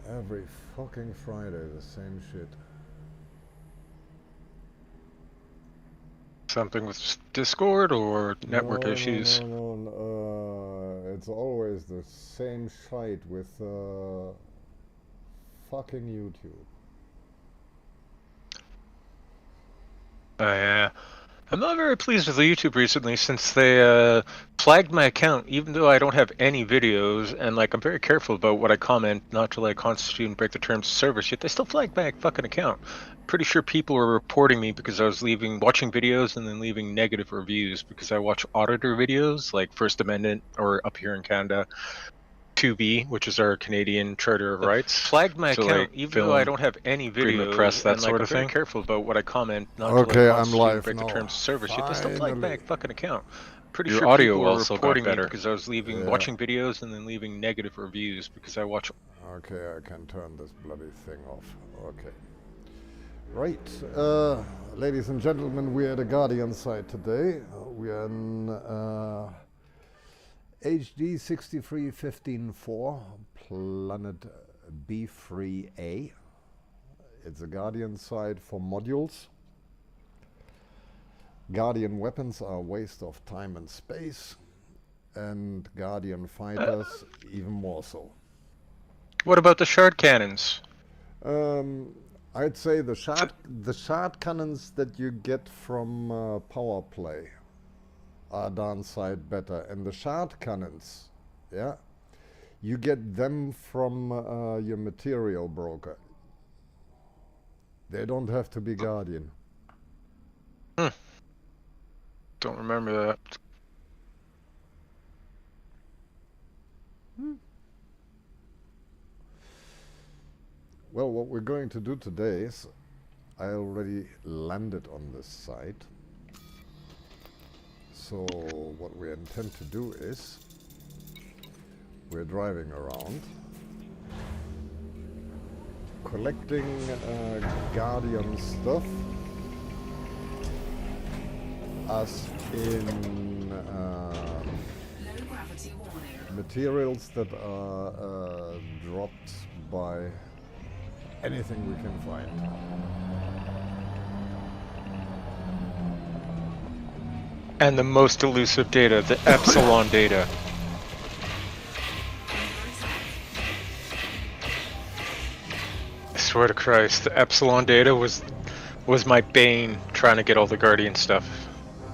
Every fucking Friday, the same shit. Something with Discord or network issues? No. It's always the same shite with fucking YouTube. Yeah. I'm not very pleased with YouTube recently since they flagged my account, even though I don't have any videos, and like I'm very careful about what I comment, not to like constitute and break the terms of service. Yet they still flagged my fucking account. Pretty sure people were reporting me because I was watching videos and then leaving negative reviews because I watch auditor videos like First Amendment or up here in Canada, 2B, which is our Canadian Charter of Rights. Flagged my account, like, even though I don't have any videos, press, that and like, sort of I'm very careful about what I comment, not Okay, to like I'm constitute and live break now. the terms of service. Yet they still flagged my fucking account. Pretty Your sure audio people were also got reporting me better. because I was watching videos and then leaving negative reviews because I watch. Okay, I can turn this bloody thing off. Okay. Right, ladies and gentlemen, we're at a Guardian site today. We are in HD 63154, planet B3A. It's a Guardian site for modules. Guardian weapons are a waste of time and space, and Guardian fighters even more so. What about the shard cannons? I'd say the shard cannons that you get from power play are downside better, and the shard cannons, yeah, you get them from your material broker. They don't have to be Guardian. Don't remember that. Well, what we're going to do today is, I already landed on this site. So what we intend to do is, we're driving around, collecting Guardian stuff, as in materials that are dropped by anything we can find. And the most elusive data, the epsilon data. I swear to Christ, the epsilon data was my bane trying to get all the Guardian stuff.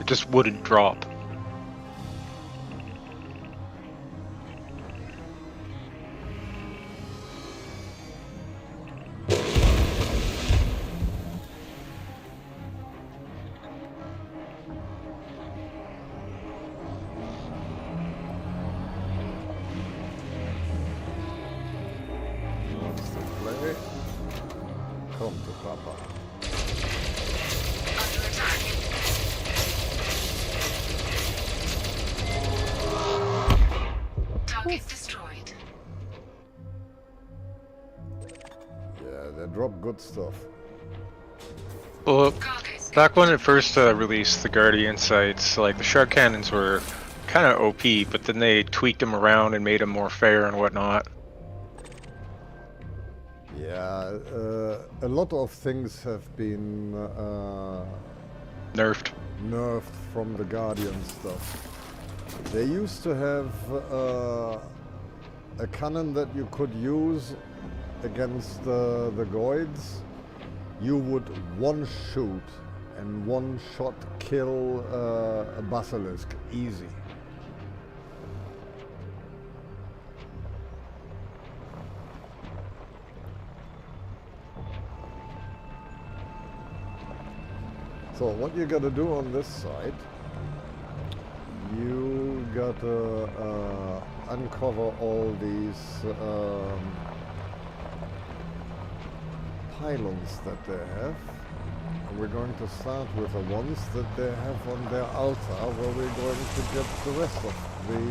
It just wouldn't drop. Come to Papa. Under attack. Target destroyed. Yeah, that drop good stuff. Well, back when it first released the Guardian sights, like the shark cannons were kind of OP, but then they tweaked them around and made them more fair and whatnot. Yeah, a lot of things have been Nerfed. nerfed from the Guardian stuff. They used to have a cannon that you could use against the Goids. You would one shoot and one shot kill a basilisk easy. So what you gotta do on this side, you gotta uncover all these pylons that they have. And we're going to start with the ones that they have on their altar, where we're going to get the rest of the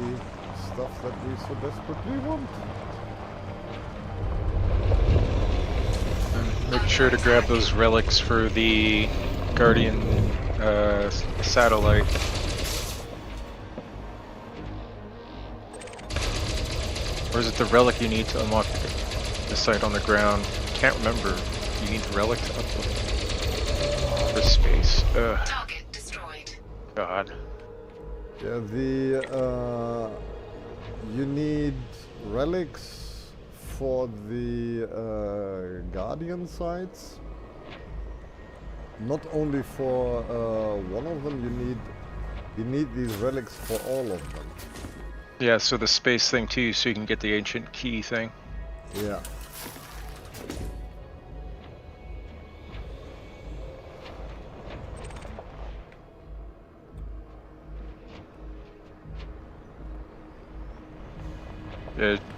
stuff that we so desperately want. And make sure to grab those relics for the Guardian satellite. Or is it the relic you need to unlock the site on the ground? Can't remember. You need the relic to upload for space. Ugh. Target destroyed. God. Yeah, you need relics for the Guardian sites. Not only for one of them, you need these relics for all of them. Yeah, so the space thing too, so you can get the ancient key thing. Yeah.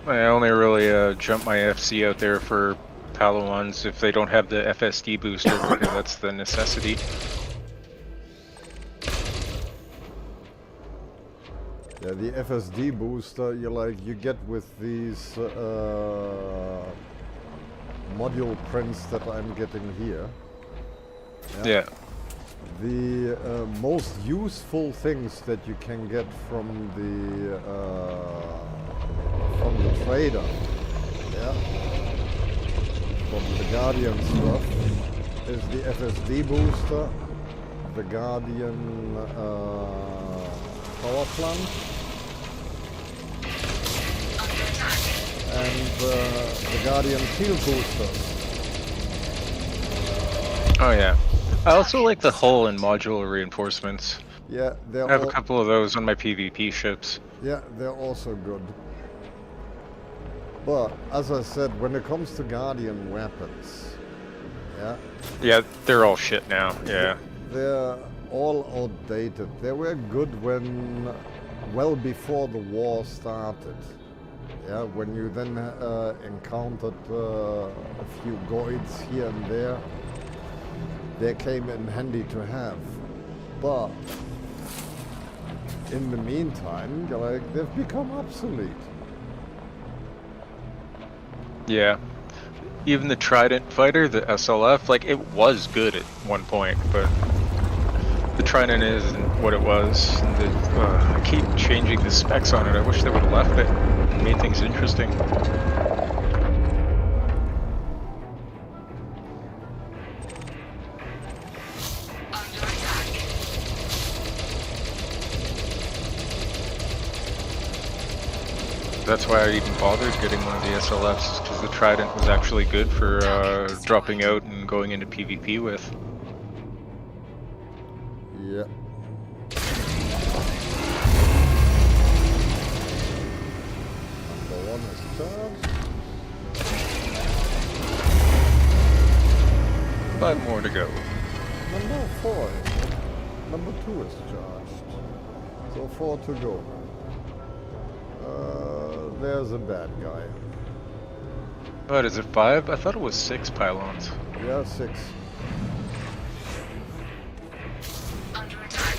I only really jump my FC out there for Palawans if they don't have the FSD booster, because that's the necessity. Yeah, the FSD booster you get with these module prints that I'm getting here. Yeah. The most useful things that you can get from the trader, yeah, from the Guardian stuff, is the FSD booster, the Guardian power plant, and the Guardian shield boosters. Oh yeah. I also like the hull and modular reinforcements. Yeah, I have a couple of those on my PvP ships. Yeah, they're also good. But as I said, when it comes to Guardian weapons, yeah, Yeah, they're all shit now. Yeah. they're all outdated. They were good when, well before the war started. Yeah, when you then encountered a few Goids here and there, they came in handy to have. But in the meantime, they've become obsolete. Yeah. Even the Trident fighter, the SLF, like it was good at one point, but the Trident isn't what it was. I keep changing the specs on it. I wish they would have left it and made things interesting. That's why I even bothered getting one of the SLFs, because the Trident was actually good for dropping out and going into PvP with. Yeah. Number 1 is charged. 5 more to go. Number 4. Number 2 is charged. So 4 to go. There's a bad guy. What, is it 5? I thought it was 6 pylons. Yeah, 6. Under attack.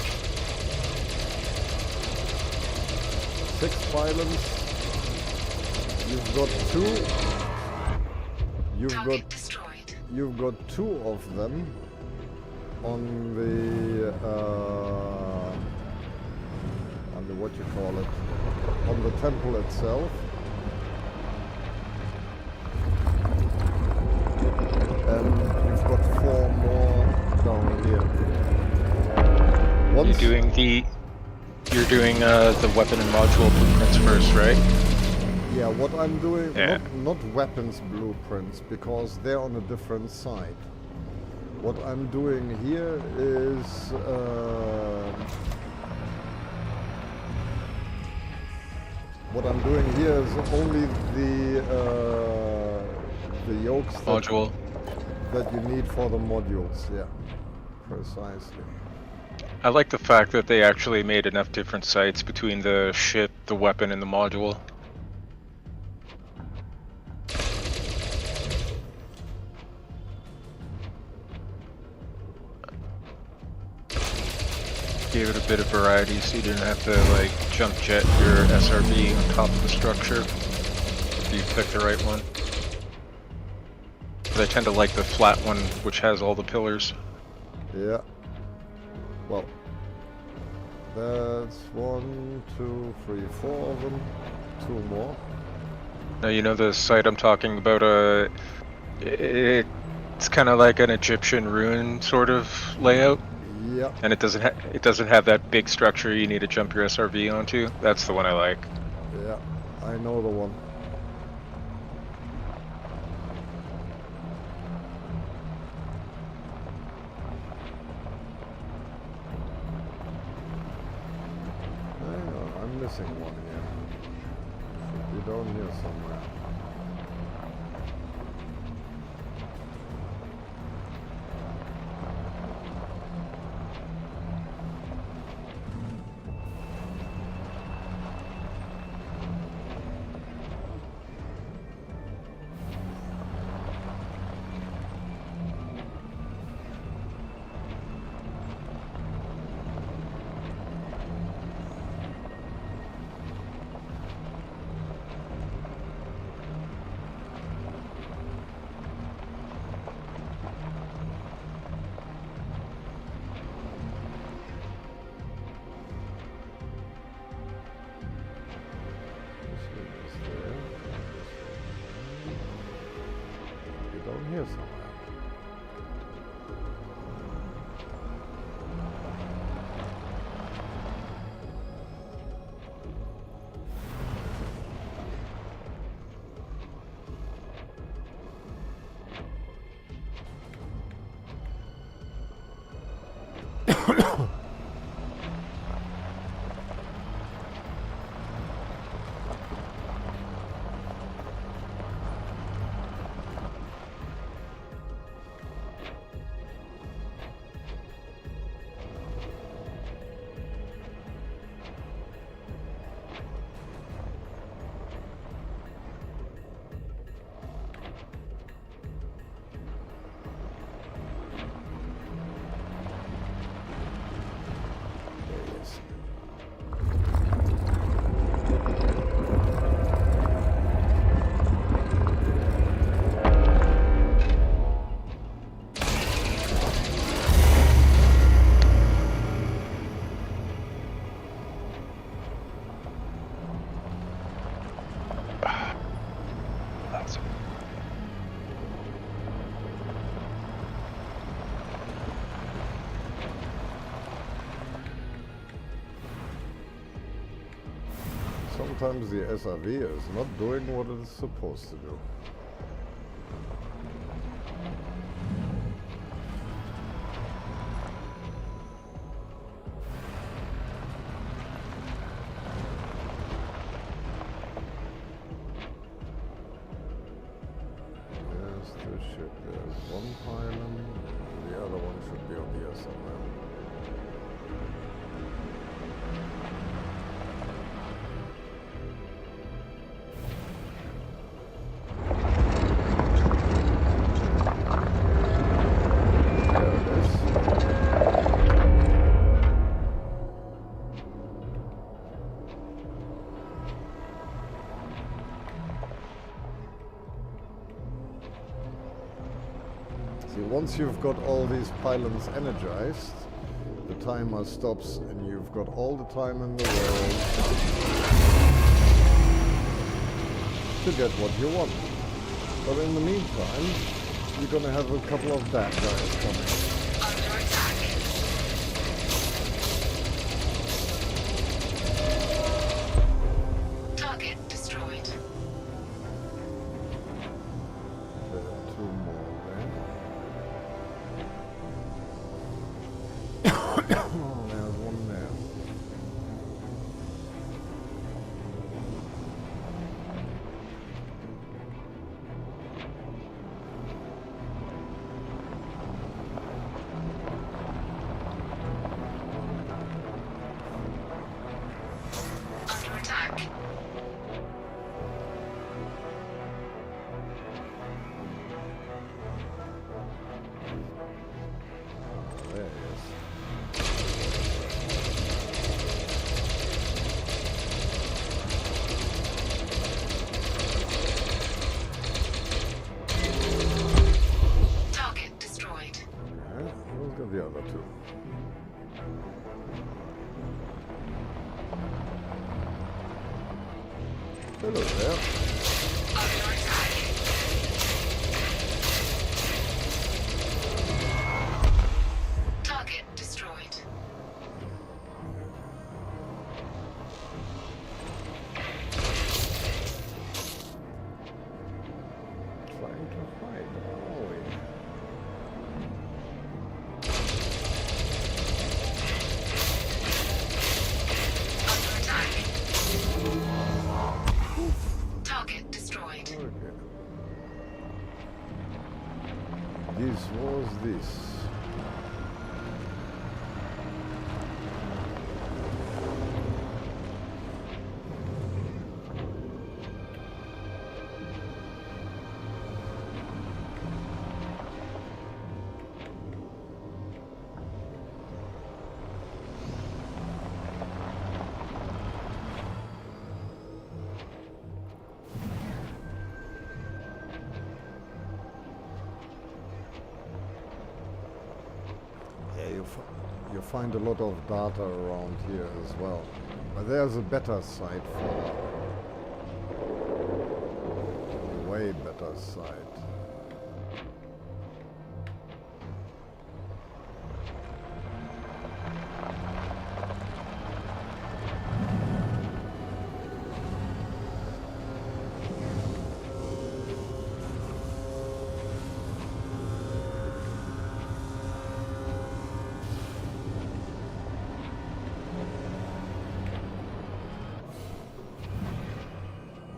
6 pylons. You've got 2. You've Target got destroyed. you've got two of them on the what you call it, on the temple itself. And you've got 4 more down here. Once You're doing the weapon and module blueprints first, right? yeah, what I'm doing, Yeah. not weapons blueprints, because they're on a different side. What I'm doing here is only the yokes Module. that you need for the modules. Yeah, precisely. I like the fact that they actually made enough different sites between the ship, the weapon, and the module. Gave it a bit of variety so you didn't have to like jump jet your SRB on top of the structure. So you picked the right one. 'Cause I tend to like the flat one which has all the pillars. Yeah. Well, that's 1, 2, 3, 4 of them. 2 more. Now you know the site I'm talking about. It's kind of like an Egyptian ruin sort of layout, Yeah. and it doesn't have that big structure you need to jump your SRV onto. That's the one I like. Yeah. I know the one. Hang on, I'm missing one here. Should be down here somewhere. Down here somewhere. Sometimes the SRV is not doing what it is supposed to do. There's the ship. There's one pylon. The other one should be on here somewhere. See, once you've got all these pylons energized, the timer stops and you've got all the time in the world to get what you want. But in the meantime, you're gonna have a couple of bad guys coming. Under attack. Target destroyed. There are two more there. Oh, there's one there. Under attack. There he is. Target destroyed. Okay, look at the other two. Hello there. Under attack. Target destroyed. Trying to hide, are we? Under attack. Target destroyed. Okay. This was this. Yeah, you find a lot of data around here as well. But there's a better site for that. A way better site.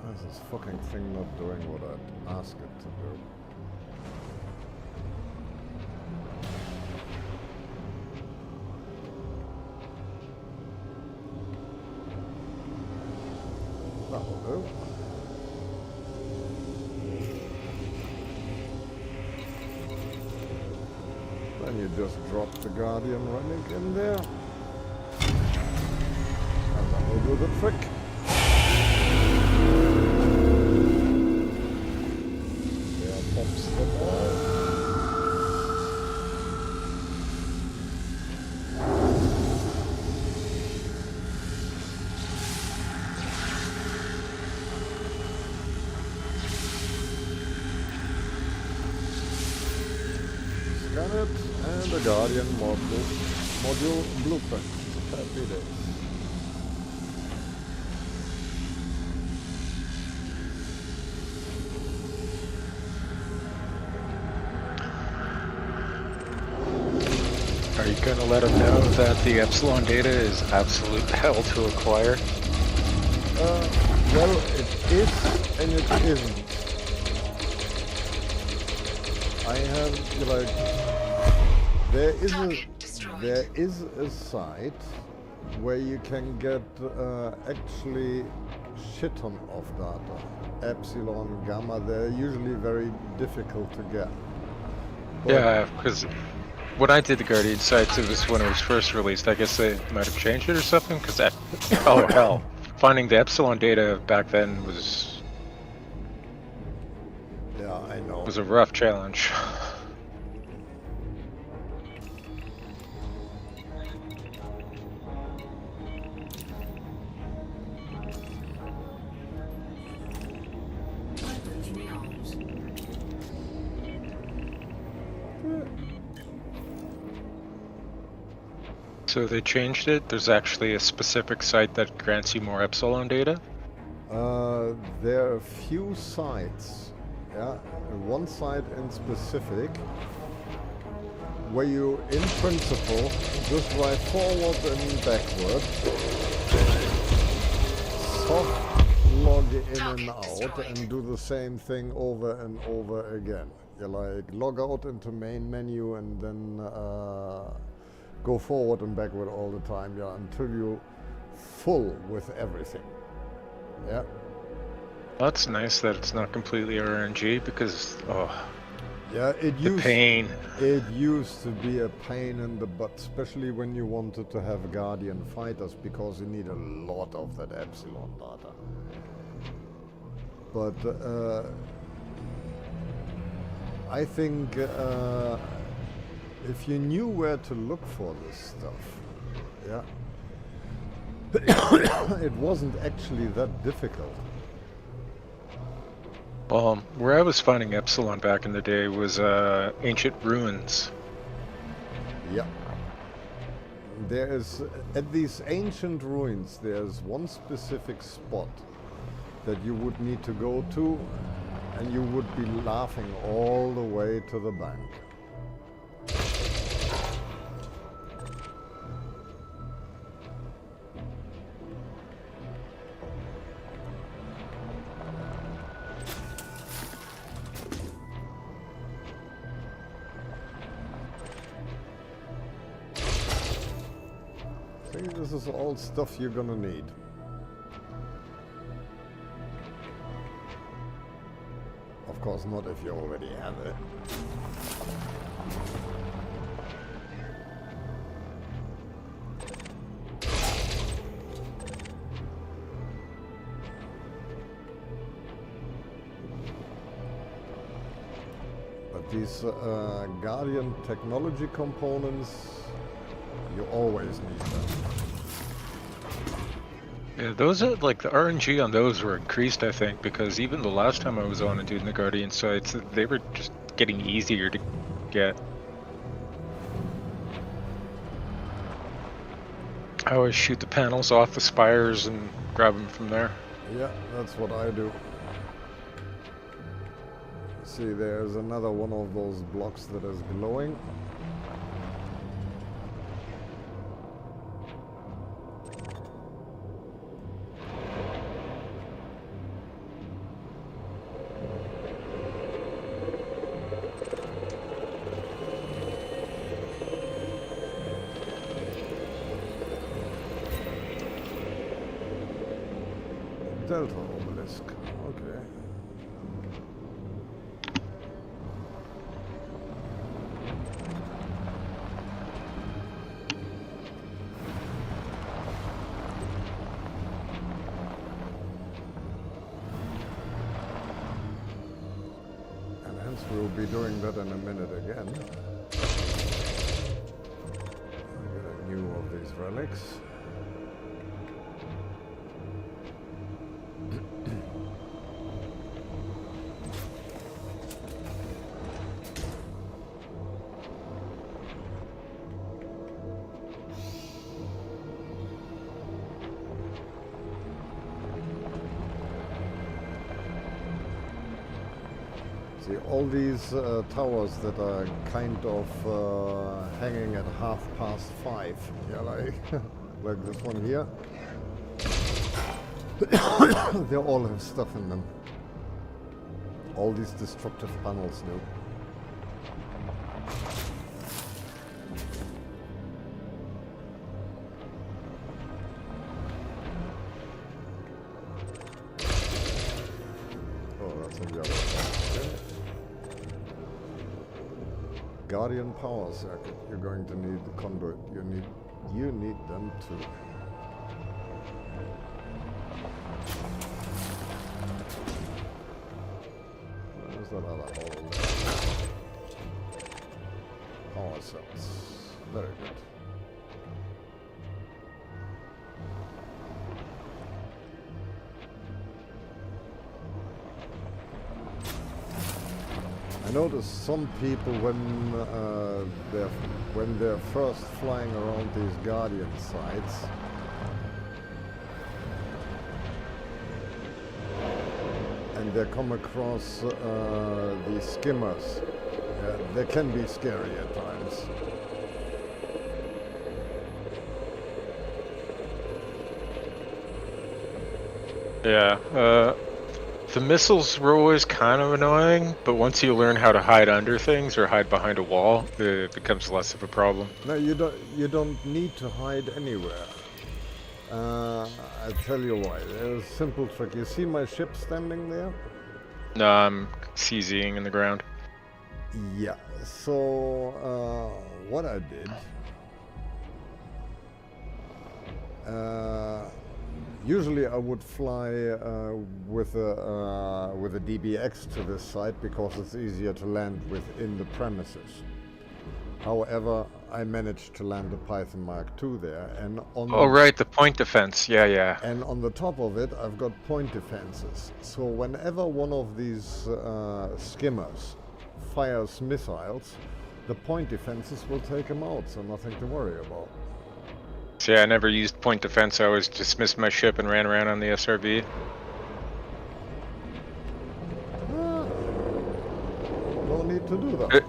Why is this fucking thing not doing what I'd ask it to do? That'll do. Then you just drop the Guardian running in there. And that will do the trick. There pops the ball. Scan it, and the Guardian module blueprint. Happy days. Are you going to let them know that the Epsilon data is absolute hell to acquire? Well, it is and it isn't. I have, like, Target destroyed. there is a site where you can get actually shit ton of data. Epsilon, gamma, they're usually very difficult to get. But Yeah, because when I did the Guardian sites, it was when it was first released. I guess they might have changed it or something. Because that, oh hell, finding the Epsilon data back then was yeah, I know. a rough challenge. beyond. So they changed it. There's actually a specific site that grants you more epsilon data. There are a few sites, yeah, one site in specific, where you, in principle, just drive forward and backward, soft log in and out, and do the same thing over and over again. You like log out into main menu and then go forward and backward all the time, yeah, until you're full with everything. Yeah. That's nice that it's not completely RNG because Yeah, the pain. It used to be a pain in the butt, especially when you wanted to have Guardian fighters, because you need a lot of that epsilon data. But I think if you knew where to look for this stuff, yeah, it wasn't actually that difficult. Where I was finding epsilon back in the day was ancient ruins. Yeah. There is, at these ancient ruins, there's one specific spot that you would need to go to, and you would be laughing all the way to the bank. See, this is all stuff you're gonna need. Of course not if you already have it. But these Guardian technology components, you always need them. Yeah, those are like the RNG on those were increased, I think, because even the last time I was on and doing the Guardian sites, they were just getting easier to get. I always shoot the panels off the spires and grab them from there. Yeah, that's what I do. See, there's another one of those blocks that is glowing. Delta obelisk, okay. And hence we'll be doing that in a minute again. Get a new of these relics. See, all these towers that are kind of hanging at 5:30, yeah, like, like this one here. They all have stuff in them. All these destructive panels do. Oh, that's a yellow. Guardian power circuit. You're going to need the conduit. You need them too. Where's that other hole there? Power cells. Very good. notice some people when they're first flying around these Guardian sites, and they come across these skimmers. They can be scary at times. Yeah, the missiles were always kind of annoying, but once you learn how to hide under things or hide behind a wall, it becomes less of a problem. No, you don't need to hide anywhere. I'll tell you why. There's a simple trick. You see my ship standing there? No, I'm CZing in the ground. Yeah. So what I did, usually I would fly with a DBX to this site because it's easier to land within the premises. However, I managed to land a Python Mark II there, and on Oh right, the point defense. Yeah, yeah. and on the top of it, I've got point defenses. So whenever one of these skimmers fires missiles, the point defenses will take them out, so nothing to worry about. So yeah, I never used point defense. I always dismissed my ship and ran around on the SRV. No need to do that.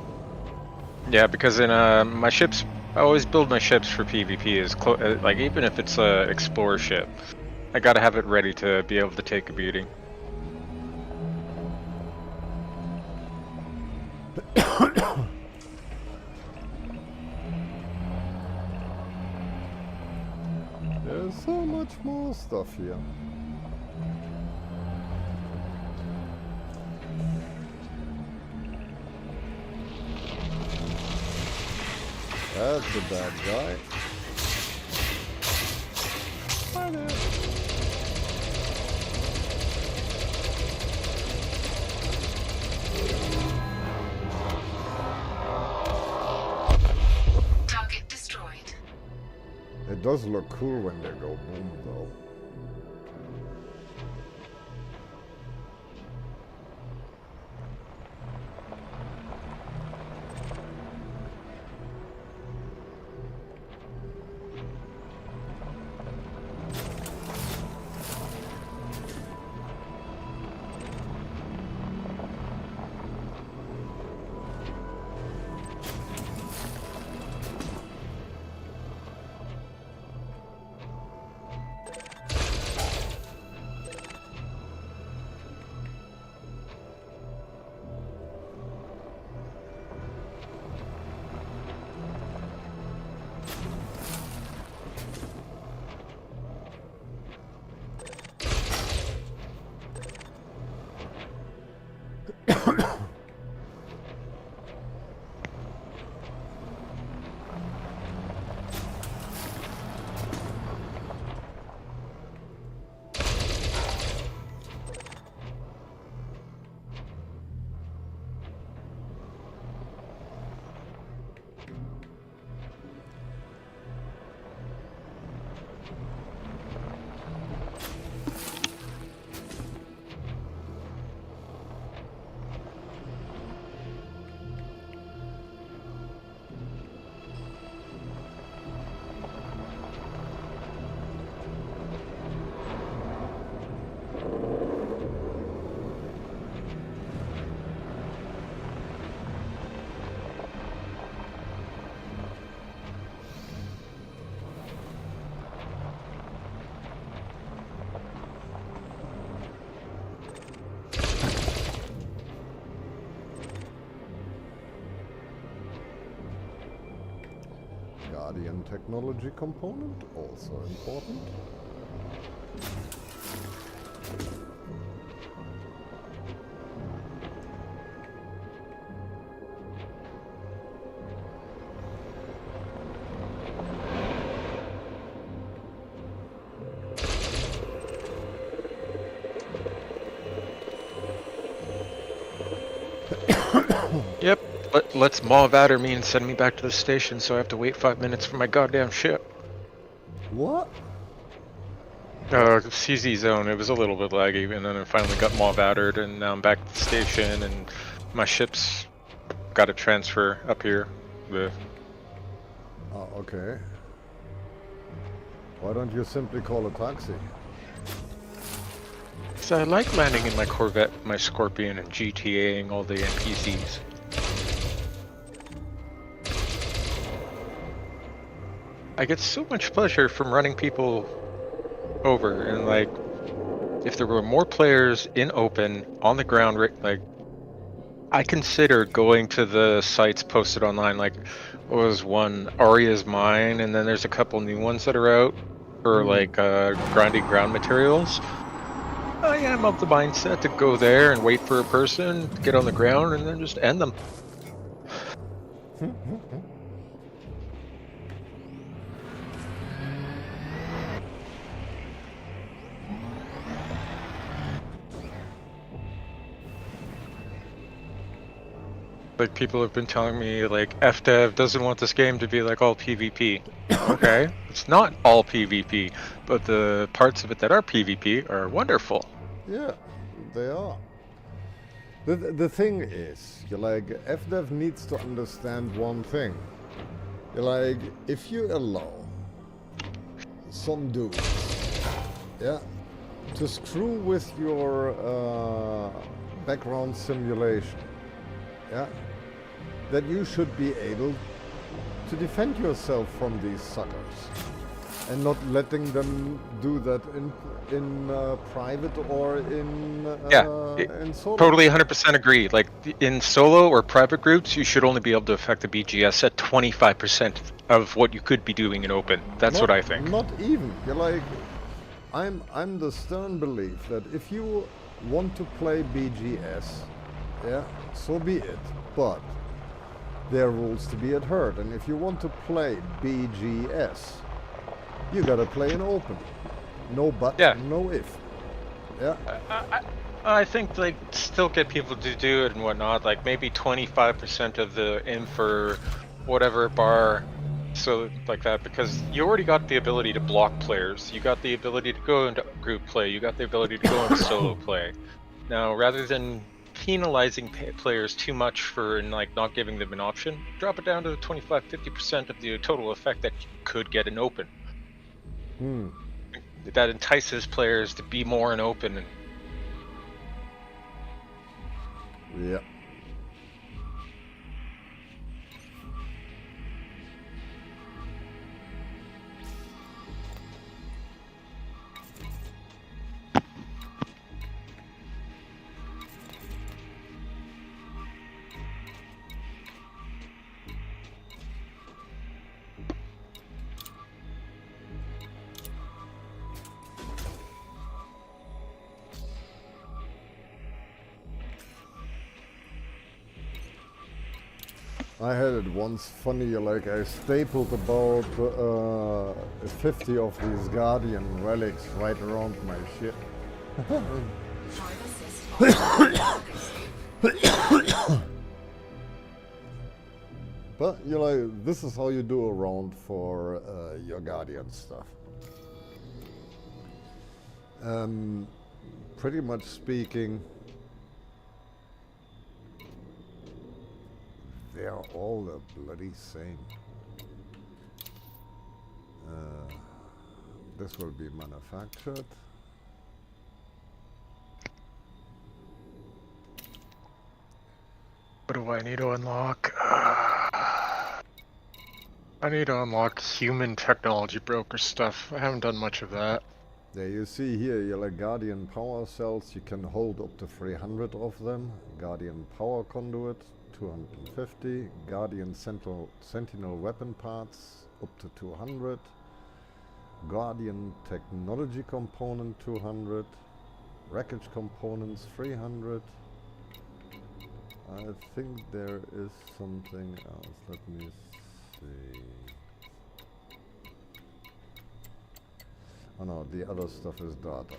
Yeah, because in my ships, I always build my ships for PvP. Like even if it's a explorer ship, I gotta have it ready to be able to take a beating. There's so much more stuff here. That's a bad guy. Hi there. Target destroyed. It does look cool when they go boom, though. Guardian technology component, also important. Yep. Let's maul Vader me and send me back to the station, so I have to wait 5 minutes for my goddamn ship. What? CZ zone, it was a little bit laggy, and then I finally got maul Vadered, and now I'm back at the station, and my ship's got to transfer up here. Oh, okay. Why don't you simply call a taxi? So I like landing in my Corvette, my Scorpion, and GTAing all the NPCs. I get so much pleasure from running people over, and like, if there were more players in open on the ground, like, I consider going to the sites posted online. Like, what was one, Aria's Mine, and then there's a couple new ones that are out for like grinding ground materials. I am of the mindset to go there and wait for a person to get on the ground and then just end them. Like, people have been telling me, like, FDev doesn't want this game to be like all PvP. Okay, it's not all PvP, but the parts of it that are PvP are wonderful. Yeah, they are. The thing is, you're like, FDev needs to understand one thing. You're like, if you allow some dudes, yeah, to screw with your background simulation, yeah, that you should be able to defend yourself from these suckers, and not letting them do that in private or in solo. Totally 100% agree. Like, in solo or private groups, you should only be able to affect the BGS at 25% of what you could be doing in open. That's what I think. Not even. You're like, I'm the stern belief that if you want to play BGS, yeah, so be it. But there are rules to be adhered, and if you want to play BGS, you gotta play in open. No but, no if. Yeah. I think they still get people to do it and whatnot. Like, maybe 25% of the inf or whatever bar, so like that, because you already got the ability to block players. You got the ability to go into group play. You got the ability to go into solo play. Now, rather than penalizing players too much for like not giving them an option, drop it down to 25-50% of the total effect that you could get in open. That entices players to be more in open. Yeah. I had it once funny, like I stapled about 50 of these Guardian relics right around my ship. But you're like, this is how you do a round for your Guardian stuff. Pretty much speaking, they are all the bloody same. This will be manufactured. What do I need to unlock? I need to unlock human technology broker stuff. I haven't done much of that. Yeah, you see here, you're like Guardian power cells, you can hold up to 300 of them. Guardian power conduit, 250. Guardian Sentinel weapon parts, up to 200. Guardian technology component, 200. Wreckage components, 300. I think there is something else. Let me see. Oh no, the other stuff is data.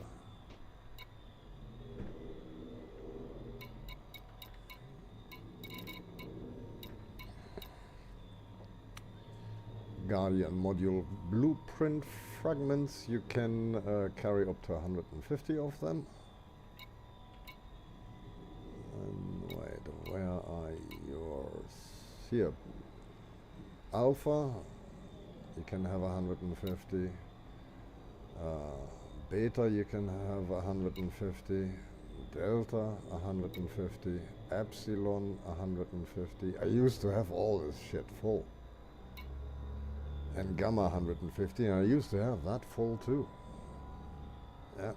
Guardian module blueprint fragments, you can carry up to 150 of them. And Where are yours? Here. Alpha, you can have 150. Beta, you can have 150. Delta, 150. Epsilon, 150. I used to have all this shit full. And Gamma, 150. And I used to have that full too. Yeah.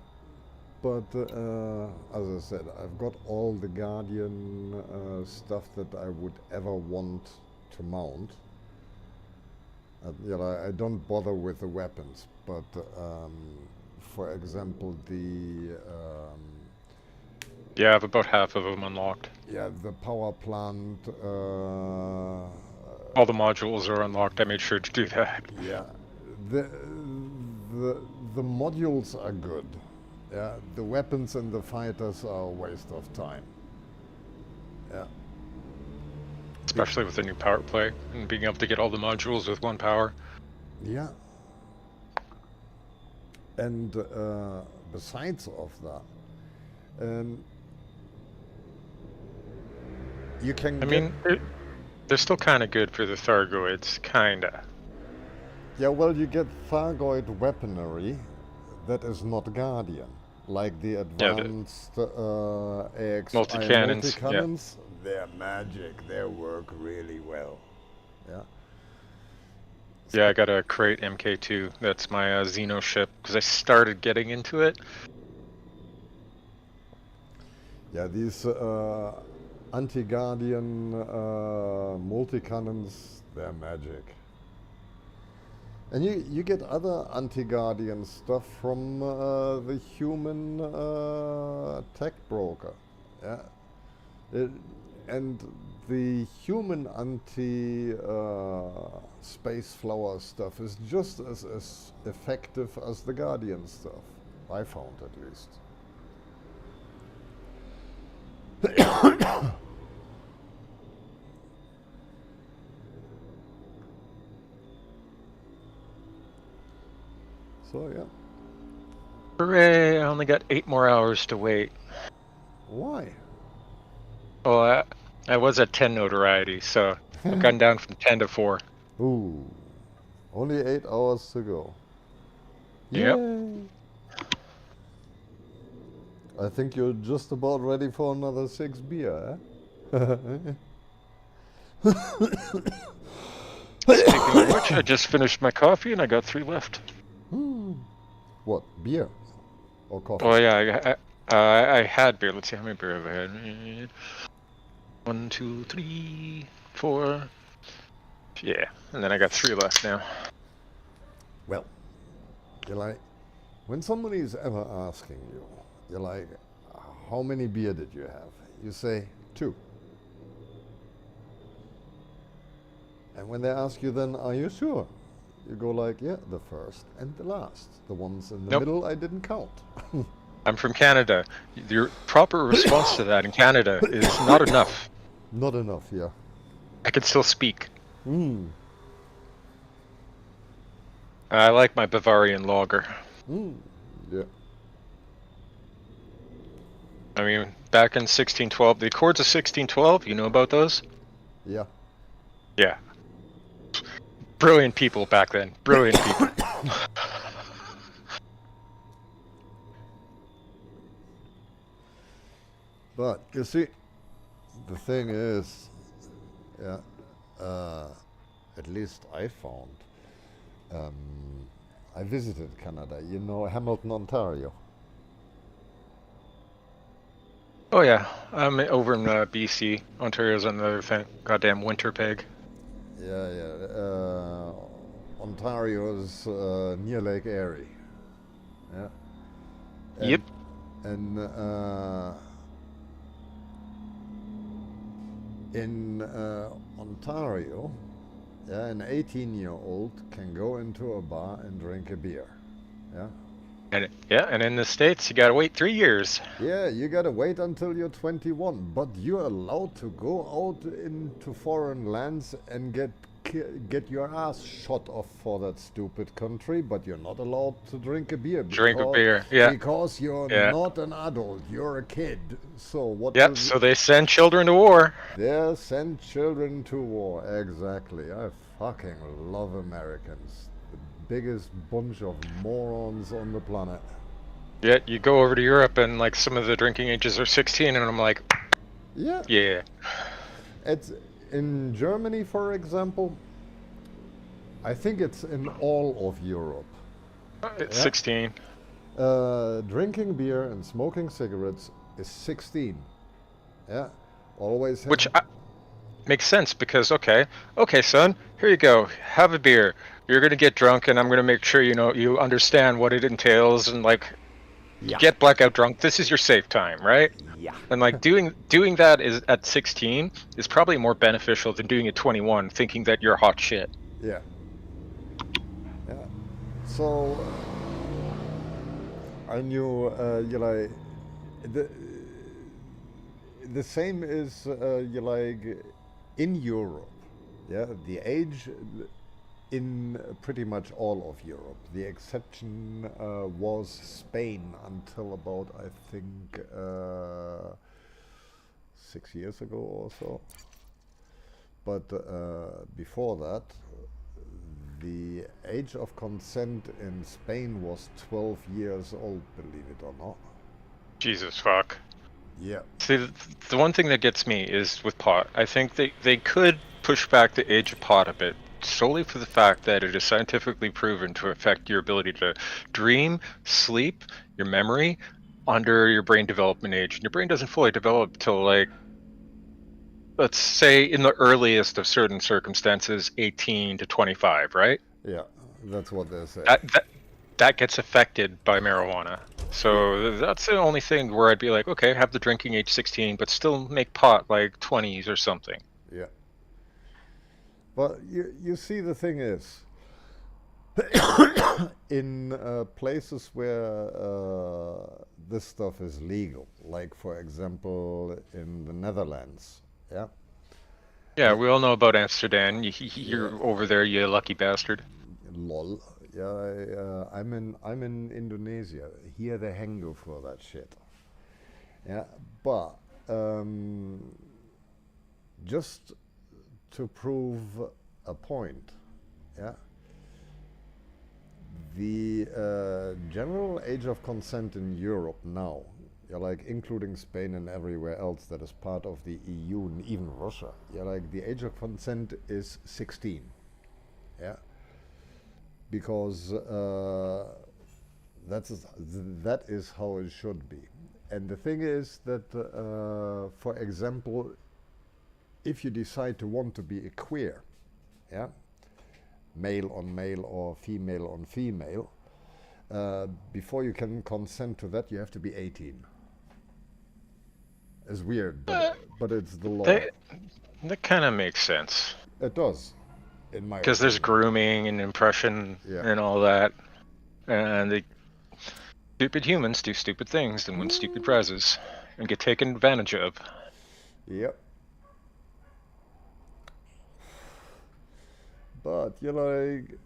But as I said, I've got all the Guardian stuff that I would ever want to mount. I don't bother with the weapons, but for example, the Yeah, I have about half of them unlocked. the power plant. All the modules are unlocked. I made sure to do that. Yeah, the the modules are good. Yeah, the weapons and the fighters are a waste of time. Yeah. Especially with the new power play and being able to get all the modules with one power. Yeah. And besides of that, you can. I mean, they're still kind of good for the Thargoids, kinda. Yeah, well, you get Thargoid weaponry that is not Guardian, like the advanced AXI multi-cannons. multi-cannons. They're magic. They work really well. Yeah. Yeah, I got a Crate MK2. That's my Xeno ship because I started getting into it. Yeah, these anti-Guardian multi-cannons, they're magic. And you get other anti-Guardian stuff from the human tech broker. Yeah. And the human anti-space flower stuff is just as effective as the Guardian stuff. I found, at least. So, yeah. Hooray! I only got 8 more hours to wait. Why? Oh, I was at 10 notoriety, so I've gone down from 10 to 4. Ooh. Only 8 hours to go. Yep. Yay. I think you're just about ready for another 6 beer, eh? Speaking of which, I just finished my coffee and I got 3 left. What, beer? Or coffee? Oh yeah, I had beer. Let's see how many beer have I had. 1, 2, 3, 4. Yeah, and then I got 3 left now. Well, you're like, when somebody is ever asking you, you're like, how many beer did you have? You say 2. And when they ask you then, are you sure? You go like, yeah, the first and the last. The ones in the Nope. middle I didn't count. I'm from Canada. Your proper response to that in Canada is not enough. Not enough, yeah. I can still speak. Mm. I like my Bavarian lager. Yeah. I mean, back in 1612, the Accords of 1612, you know about those? Yeah. Yeah. Brilliant people back then. Brilliant people. But you see, the thing is, yeah, at least I found, I visited Canada, you know, Hamilton, Ontario. Oh yeah, I'm over in BC. Ontario's another thing. Goddamn winter pig. Yeah. Ontario's near Lake Erie. Yeah. Yep. And in Ontario, yeah, an 18-year-old can go into a bar and drink a beer. Yeah. And in the States, you gotta wait 3 years. Yeah, you gotta wait until you're 21, but you're allowed to go out into foreign lands and get get your ass shot off for that stupid country, but you're not allowed to drink a beer. Drink a beer. Yeah. Because you're Yeah. not an adult, you're a kid. So what Yep. does So they send children to war. they send children to war? Exactly. I fucking love Americans. The biggest bunch of morons on the planet. Yet you go over to Europe and like some of the drinking ages are 16, and I'm like, Yeah. yeah. It's in Germany, for example. I think it's in all of Europe. It's Yeah. 16. Drinking beer and smoking cigarettes is 16. Yeah. Always have Which makes sense because okay, son, here you go. Have a beer. You're gonna get drunk, and I'm gonna make sure you understand what it entails, and like get blackout drunk. This is your safe time, right? Yeah. And like doing that is at 16 is probably more beneficial than doing it 21, thinking that you're hot shit. Yeah. Yeah. So I knew you like the same is you like in Europe. Yeah, the age in pretty much all of Europe. The exception was Spain until about I think 6 years ago or so. But before that, the age of consent in Spain was 12 years old, believe it or not. Jesus fuck. Yeah. See, the one thing that gets me is with pot. I think they could push back the age of pot a bit, solely for the fact that it is scientifically proven to affect your ability to dream, sleep, your memory, under your brain development age. And your brain doesn't fully develop till like, let's say in the earliest of certain circumstances, 18 to 25, right? Yeah, that's what they say. That gets affected by marijuana. So that's the only thing where I'd be like, okay, have the drinking age 16, but still make pot like 20s or something. Yeah. But you see, the thing is, in places where this stuff is legal, like for example in the Netherlands, yeah. Yeah, we all know about Amsterdam. You're over there, you lucky bastard. Lol. Yeah, I'm in Indonesia. Here they hang you for that shit. Yeah, but just to prove a point, yeah. The general age of consent in Europe now, yeah, like including Spain and everywhere else that is part of the EU and even Russia, yeah, like the age of consent is 16. Yeah. Because that is how it should be. And the thing is that, for example, if you decide to want to be a queer, yeah, male on male or female on female, before you can consent to that, you have to be 18. It's weird, but it's the law. That kind of makes sense. It does. Because there's grooming and impression and all that, and the stupid humans do stupid things and win stupid prizes and get taken advantage of. Yep. But you're like,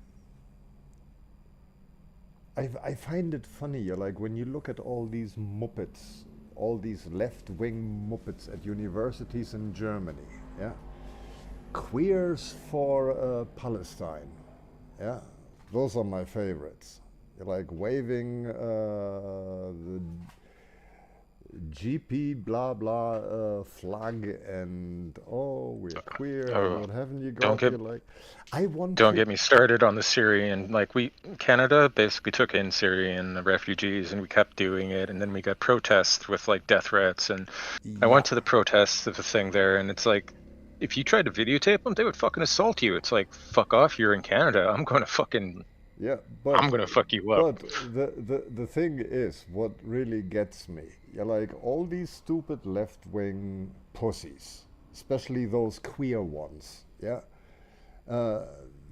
I find it funny. You're like, when you look at all these Muppets, all these left-wing Muppets at universities in Germany, yeah. Queers for Palestine, yeah, those are my favorites. You're like waving the GP blah blah flag and we're queer and what haven't you got? Don't get me started on the Syrian. Like Canada basically took in Syrian refugees and we kept doing it, and then we got protests with like death threats, and I went to the protests of the thing there, and it's like, if you tried to videotape them, they would fucking assault you. It's like, fuck off, you're in Canada. I'm going to fuck you up. But the thing is, what really gets me, you're like, all these stupid left-wing pussies, especially those queer ones, yeah,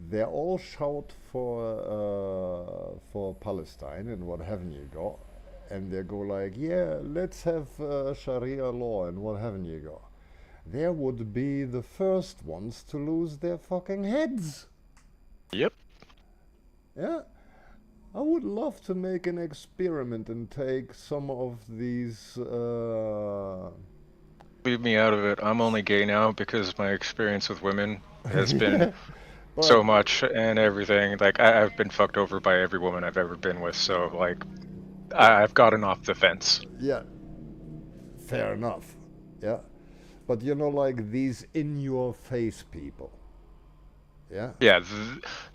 they all shout for Palestine and what haven't you got, and they go like, yeah, let's have Sharia law and what haven't you got. they would be the first ones to lose their fucking heads. Yep. Yeah. I would love to make an experiment and take some of these. Leave me out of it. I'm only gay now because my experience with women has been Yeah, so but much and everything. Like I've been fucked over by every woman I've ever been with. So like I've gotten off the fence. yeah, fair enough. Yeah, but you know, like these in-your-face people. Yeah, Yeah,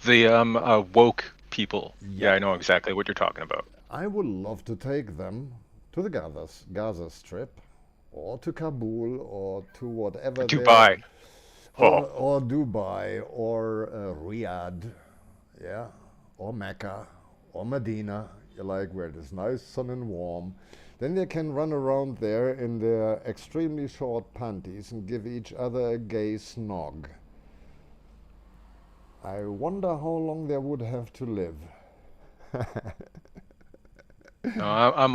the woke people. yeah. Yeah, I know exactly what you're talking about. I would love to take them to the Gaza Strip, or to Kabul, or to whatever they're, Dubai. Oh, or Dubai, or Riyadh, yeah, or Mecca, or Medina. You like where it is nice, sun and warm. Then they can run around there in their extremely short panties and give each other a gay snog. I wonder how long they would have to live. no, I'm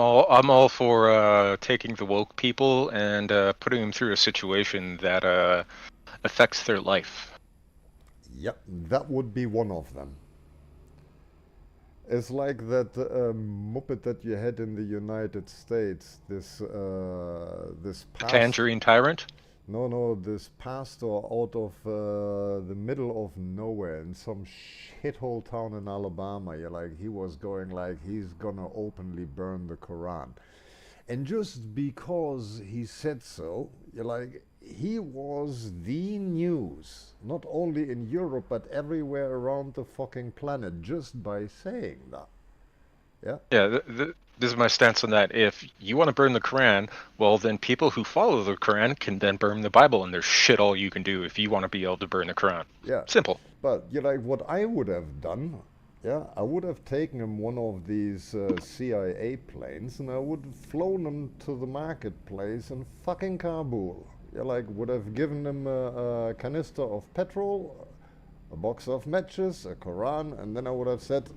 all for taking the woke people and putting them through a situation that affects their life. Yep, that would be one of them. It's like that Muppet that you had in the United States. This The past. Tangerine Tyrant. No, this pastor out of the middle of nowhere in some shithole town in Alabama. You're like, he was going like he's gonna openly burn the Quran. And just because he said so, you're like, he was the news, not only in Europe, but everywhere around the fucking planet, just by saying that. Yeah? Yeah, this is my stance on that. If you want to burn the Quran, well, then people who follow the Quran can then burn the Bible, and there's shit all you can do if you want to be able to burn the Quran. Yeah. Simple. But, you're like, what I would have done, yeah, I would have taken him one of these CIA planes and I would have flown him to the marketplace in fucking Kabul. Yeah, like, would have given him a canister of petrol, a box of matches, a Quran, and then I would have said,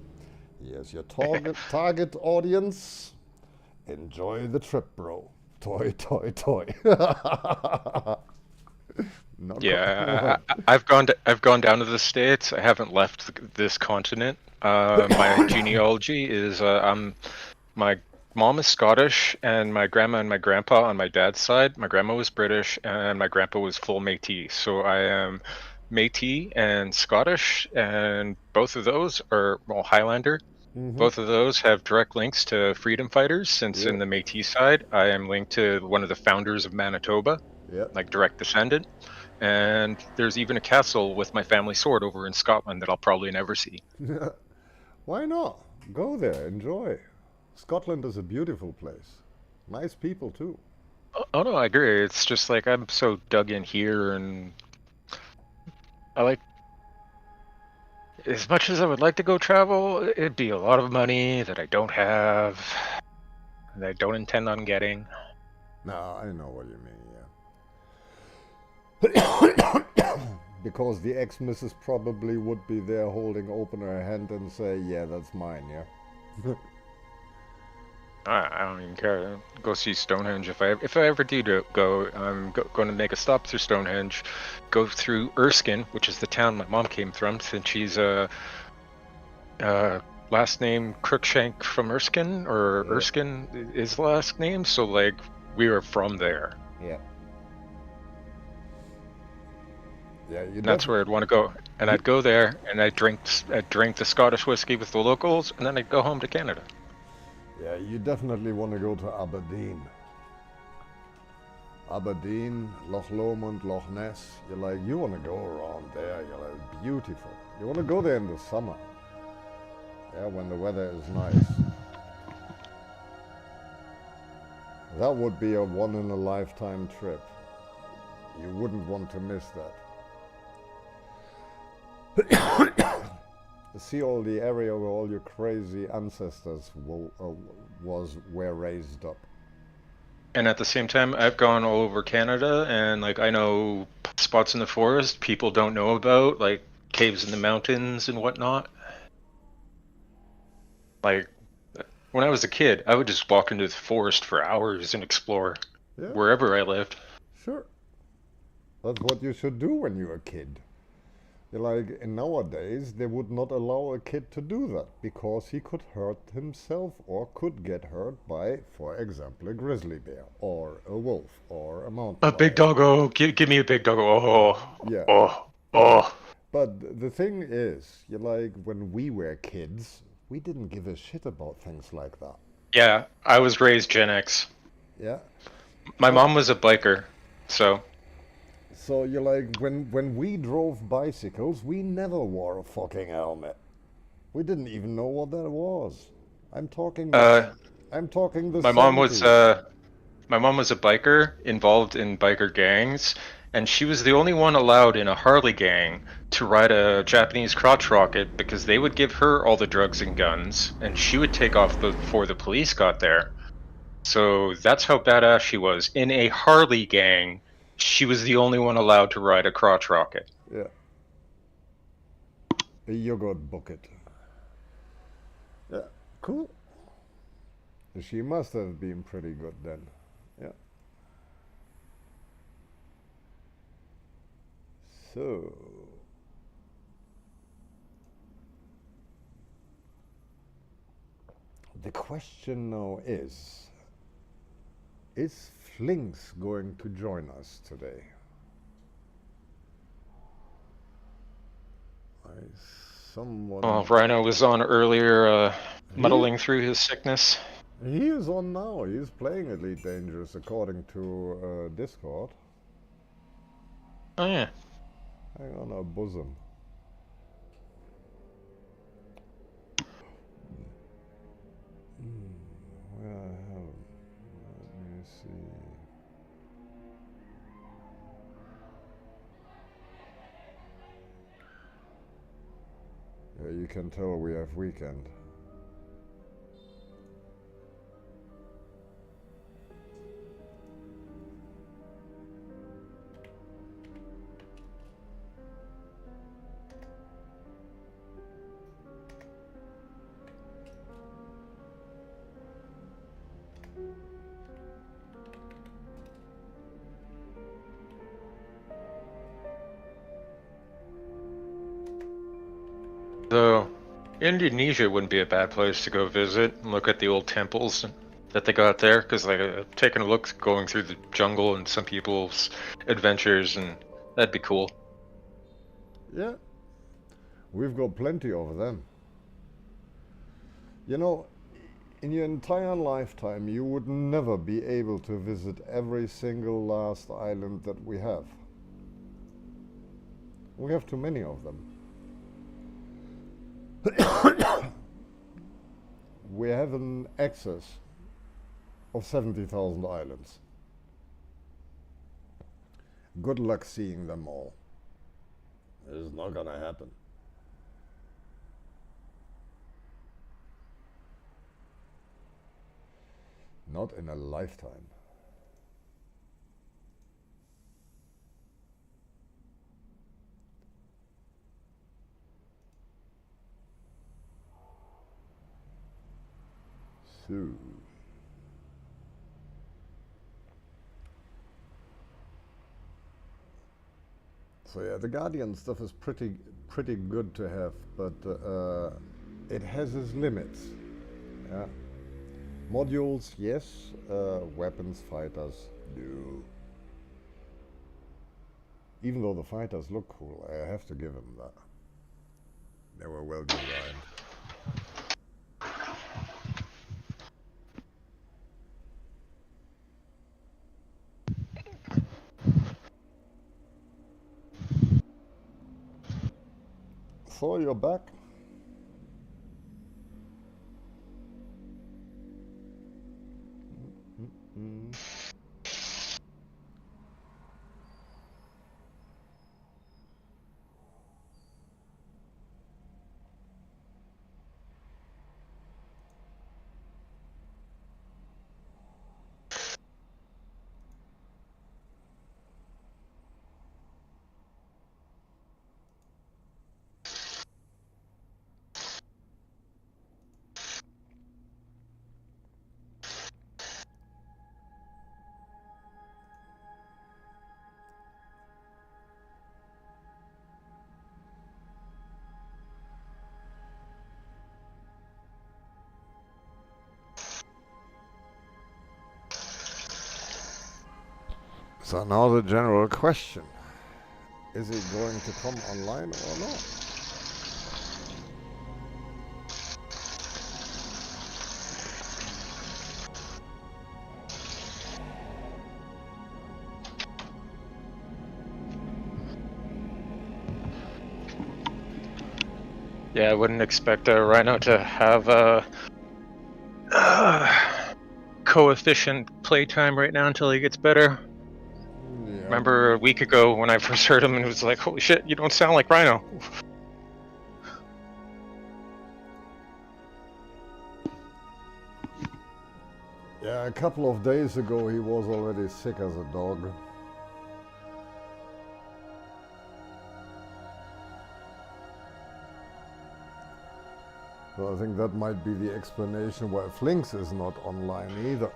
here's your target audience. Enjoy the trip, bro. Toy, toy, toy. Not Yeah, I've gone down to the States. I haven't left this continent. My genealogy is my mom is Scottish, and my grandma and my grandpa on my dad's side. My grandma was British, and my grandpa was full Métis. So I am Métis and Scottish, and both of those are Highlander. Both of those have direct links to freedom fighters. Since Yeah. in the Métis side, I am linked to one of the founders of Manitoba, Yeah. like direct descendant. And there's even a castle with my family sword over in Scotland that I'll probably never see. Why not? Go there, enjoy. Scotland is a beautiful place. Nice people too. Oh no, I agree. It's just like I'm so dug in here, and I like, as much as I would like to go travel, it'd be a lot of money that I don't have, that I don't intend on getting. No, I know what you mean, yeah. Because the ex-missus probably would be there holding open her hand and say, yeah, that's mine, yeah? I don't even care. Go see Stonehenge if I ever do go. I'm going to make a stop through Stonehenge, go through Erskine, which is the town my mom came from, since she's last name Crookshank from Erskine, or Yeah. Erskine is the last name. So like we are from there. Yeah. Yeah, you And that's where I'd want to go. And I'd go there and I'd drink the Scottish whiskey with the locals, and then I'd go home to Canada. Yeah, you definitely want to go to Aberdeen. Aberdeen, Loch Lomond, Loch Ness. You're like, you want to go around there. You're like, beautiful. You want to go there in the summer. Yeah, when the weather is nice. That would be a one-in-a-lifetime trip. You wouldn't want to miss that. See all the area where all your crazy ancestors were raised up. And at the same time, I've gone all over Canada, and like I know spots in the forest people don't know about, like caves in the mountains and whatnot. Like when I was a kid, I would just walk into the forest for hours and explore Yeah, wherever I lived. sure. That's what you should do when you're a kid. Like, in nowadays, they would not allow a kid to do that because he could hurt himself or could get hurt by, for example, a grizzly bear or a wolf or a mountain A big lion. doggo. Give me a big doggo. Yeah. Oh. But, Oh. but the thing is, you like, when we were kids, we didn't give a shit about things like that. Yeah, I was raised Gen X. Yeah. My So, mom was a biker, so. so you like, when we drove bicycles, we never wore a fucking helmet. We didn't even know what that was. I'm talking the, Uh, I'm talking the my mom was 70s. my mom was a biker involved in biker gangs, and she was the only one allowed in a Harley gang to ride a Japanese crotch rocket because they would give her all the drugs and guns, and she would take off before the police got there. So that's how badass she was. In a Harley gang, she was the only one allowed to ride a crotch rocket. Yeah. A yogurt bucket. Yeah, cool. She must have been pretty good then. Yeah. So. The question now is Flinks going to join us today? Someone. Oh, Rhino was on earlier, He, muddling through his sickness. he is on now. He's playing Elite Dangerous according to Discord. Oh yeah. Hang on, our bosom. Where I have him? Let me see. Yeah, you can tell we have weekend. Though Indonesia wouldn't be a bad place to go visit and look at the old temples that they got there, because like taking a look, going through the jungle and some people's adventures, and that'd be cool. Yeah, we've got plenty of them. You know, in your entire lifetime, you would never be able to visit every single last island that we have. We have too many of them. We have an excess of 70,000 islands. Good luck seeing them all. It's not gonna happen. Not in a lifetime. So yeah, the Guardian stuff is pretty good to have, but it has its limits. Yeah. Modules, yes. Weapons, fighters, no. Even though the fighters look cool, I have to give them that. They were well designed. So you're back? So now the general question. Is it going to come online or not? Yeah, I wouldn't expect a Rhino to have a coefficient playtime right now until he gets better. Yeah. Remember a week ago when I first heard him and it was like, holy shit, you don't sound like Rhino. Yeah, a couple of days ago he was already sick as a dog. So I think that might be the explanation why Flinks is not online either.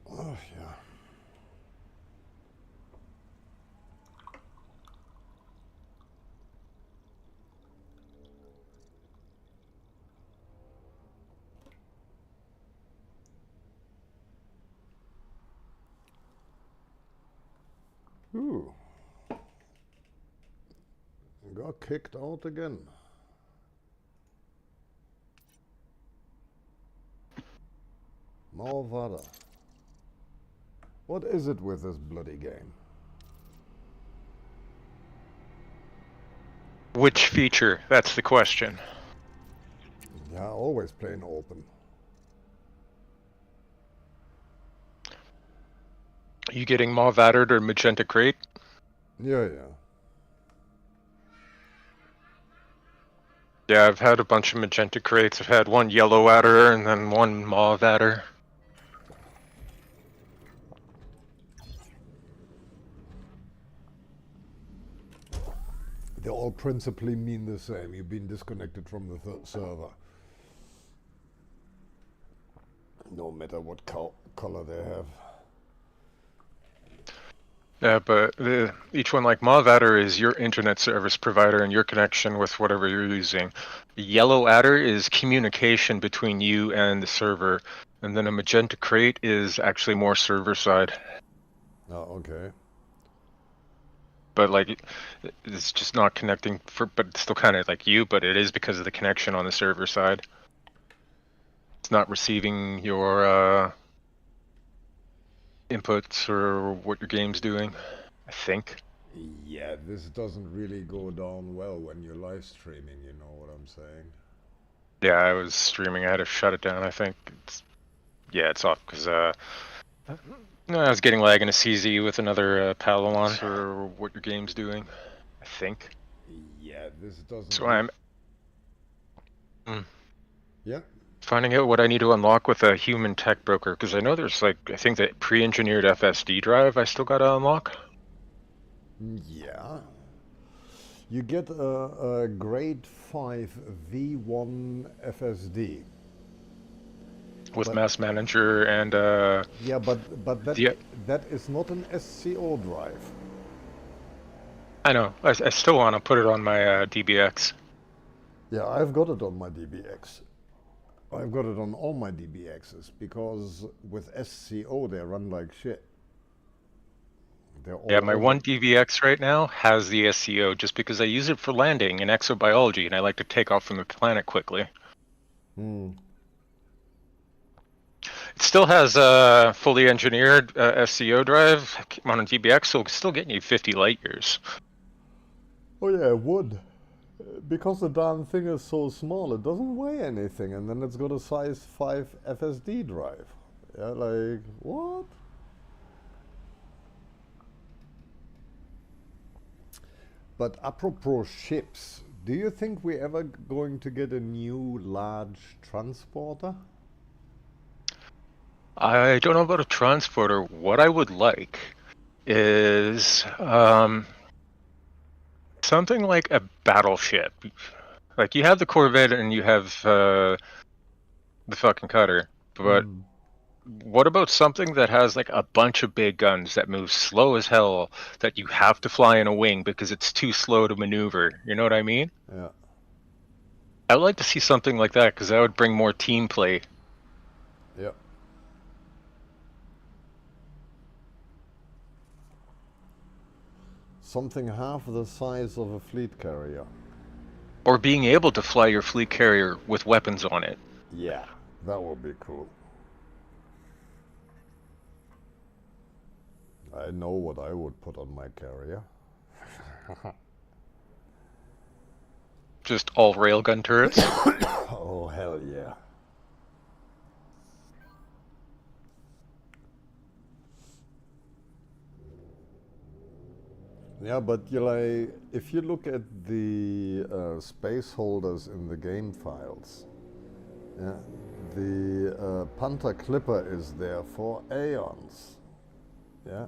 Oh, yeah. Ooh. Got kicked out again. Malvada. What is it with this bloody game? Which feature? That's the question. Yeah, always playing open. Are you getting Mauve Addered or Magenta Crate? Yeah. Yeah, I've had a bunch of Magenta Crates. I've had one Yellow Adder and then one Mauve Adder. They all principally mean the same. You've been disconnected from the server. No matter what color they have. Yeah, but each one, like Mauve Adder, is your internet service provider and your connection with whatever you're using. The Yellow Adder is communication between you and the server, and then a Magenta Crate is actually more server side. Oh, okay. But like, it's just not connecting but it's still kind of like you, but it is because of the connection on the server side. It's not receiving your inputs or what your game's doing, I think. Yeah, this doesn't really go down well when you're live streaming, you know what I'm saying? Yeah, I was streaming. I had to shut it down, I think. It's off because I was getting lag in a CZ with another Palomon for what your game's doing, I think. Yeah, this doesn't... So I'm Yeah? finding out what I need to unlock with a human tech broker, because I know there's like, I think that pre-engineered FSD drive I still gotta unlock. Yeah. You get a grade 5 V1 FSD. With Mass Manager and yeah, but that is not an SCO drive. I know. I still want to put it on my DBX. Yeah, I've got it on my DBX. I've got it on all my DBXs because with SCO they run like shit. Yeah, my one DBX right now has the SCO just because I use it for landing in exobiology and I like to take off from the planet quickly. It still has a fully engineered SCO drive on a DBX, so it's still getting you 50 light years. Oh yeah, it would. Because the darn thing is so small, it doesn't weigh anything, and then it's got a size 5 FSD drive. Yeah, like, what? But apropos ships, do you think we're ever going to get a new large transporter? I don't know about a transporter. What I would like is something like a battleship. Like you have the Corvette and you have the fucking cutter, but What about something that has like a bunch of big guns that move slow as hell that you have to fly in a wing because it's too slow to maneuver? You know what I mean? Yeah. I would like to see something like that because that would bring more team play. Yeah. Something half the size of a fleet carrier. Or being able to fly your fleet carrier with weapons on it. Yeah, that would be cool. I know what I would put on my carrier. Just all railgun turrets. Oh, hell yeah. Yeah, but if you look at the space holders in the game files, yeah, the Panther Clipper is there for aeons. Yeah.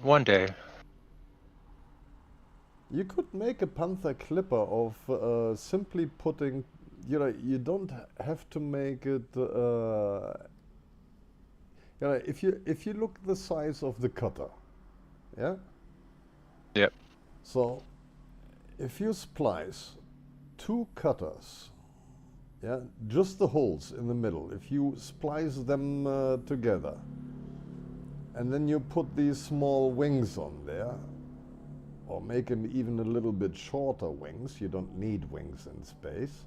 One day. You could make a Panther Clipper of simply putting, you don't have to make it, if you look the size of the cutter, yeah? Yep. So if you splice two cutters, yeah, just the holes in the middle, if you splice them together, and then you put these small wings on there, or make them even a little bit shorter wings, you don't need wings in space,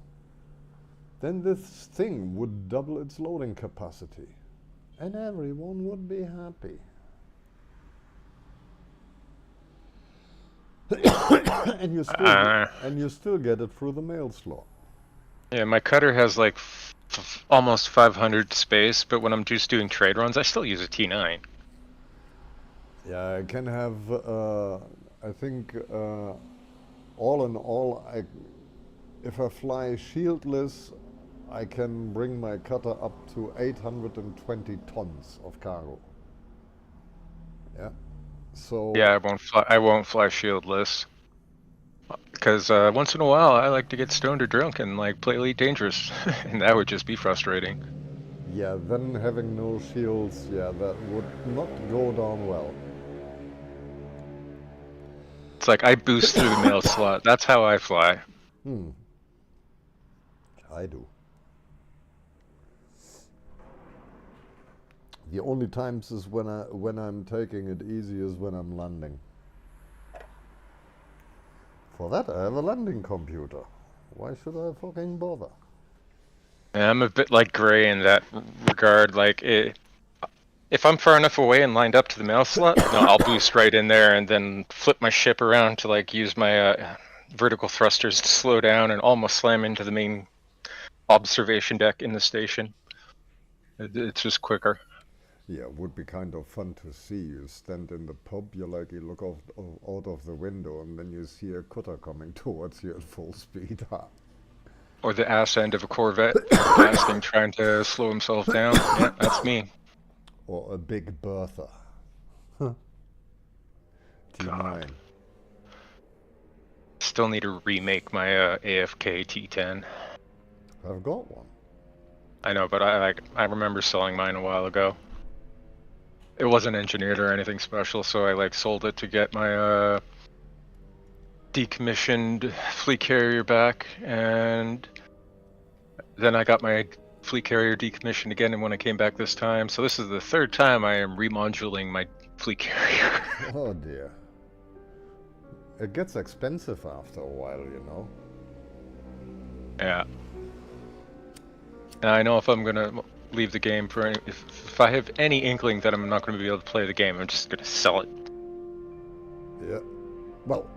then this thing would double its loading capacity. And everyone would be happy. and you still get it through the mail slot. Yeah, my cutter has like almost 500 space, but when I'm just doing trade runs, I still use a T9. Yeah, I can have, I think, all in all, if I fly shieldless, I can bring my cutter up to 820 tons of cargo. Yeah. So Yeah, I won't fly shieldless. Because once in a while, I like to get stoned or drunk and like play Elite Dangerous, and that would just be frustrating. yeah, then having no shields, yeah, that would not go down well. It's like I boost through the mail slot. That's how I fly. I do. The only times is when I'm taking it easy is when I'm landing. For that, I have a landing computer. Why should I fucking bother? And I'm a bit like Gray in that regard. Like, if I'm far enough away and lined up to the mail slot, no, I'll boost right in there and then flip my ship around to like use my vertical thrusters to slow down and almost slam into the main observation deck in the station. It's just quicker. Yeah, it would be kind of fun to see. You stand in the pub, you look out of the window, and then you see a cutter coming towards you at full speed. Or the ass end of a Corvette blasting, trying to slow himself down. Yeah, that's me. Or a big Bertha. T9. God. Still need to remake my AFK T10. I've got one. I know, but I remember selling mine a while ago. It wasn't engineered or anything special, so I like sold it to get my decommissioned fleet carrier back, and then I got my fleet carrier decommissioned again and when I came back this time. So this is the third time I am remoduling my fleet carrier. Oh dear. It gets expensive after a while, you know. Yeah. And I know if I'm gonna leave the game for any, if I have any inkling that I'm not gonna be able to play the game, I'm just gonna sell it. Yeah. Well,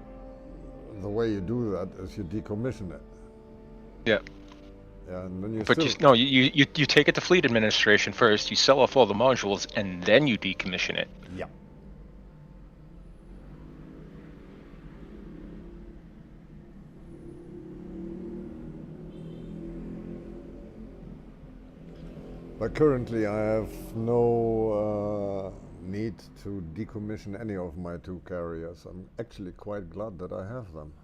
the way you do that is you decommission it. Yeah. Yeah, and then you But you take it to fleet administration first, you sell off all the modules, and then you decommission it. Yeah. But currently I have no need to decommission any of my two carriers. I'm actually quite glad that I have them.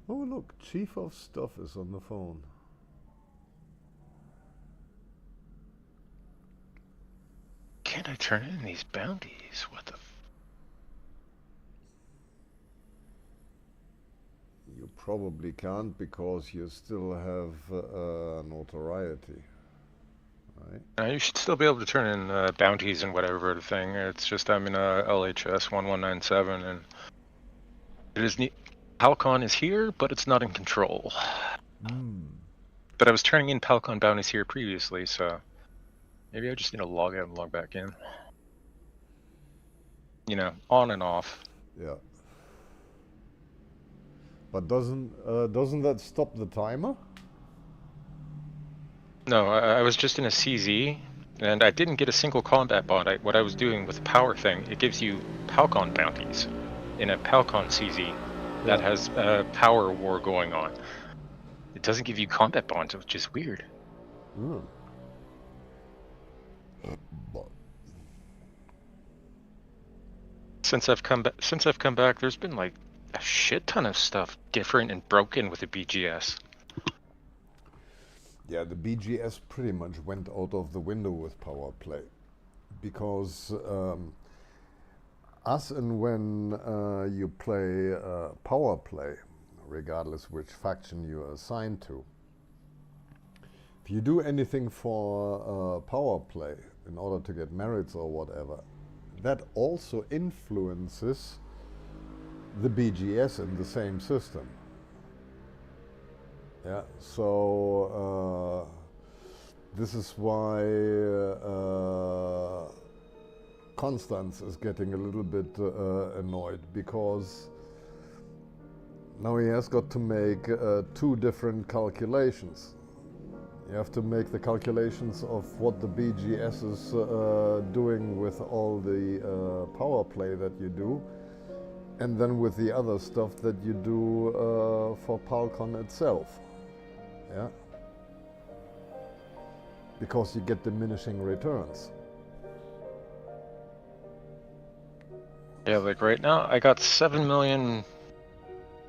Oh look, Chief of Stuff is on the phone. can't I turn in these bounties? What the? You probably can't because you still have notoriety, right? You should still be able to turn in bounties and whatever the thing. It's just I'm in LHS 1197 and it is neat. Palcon is here, but it's not in control. But I was turning in Palcon bounties here previously, so maybe I just need to log out and log back in. You know, on and off. Yeah. But doesn't that stop the timer? No, I was just in a CZ, and I didn't get a single combat bot. What I was doing with the power thing, it gives you Palcon bounties in a Palcon CZ that has a power war going on. It doesn't give you combat bonds, which is weird. Since I've come back, there's been like a shit ton of stuff different and broken with the BGS. Yeah, the BGS pretty much went out of the window with power play, because as and when you play power play, regardless which faction you are assigned to, if you do anything for power play in order to get merits or whatever, that also influences the BGS in the same system. Yeah, so this is why Constance is getting a little bit annoyed, because now he has got to make two different calculations. You have to make the calculations of what the BGS is doing with all the power play that you do, and then with the other stuff that you do for Palcon itself. Yeah, because you get diminishing returns. Yeah, like right now, I got 7 million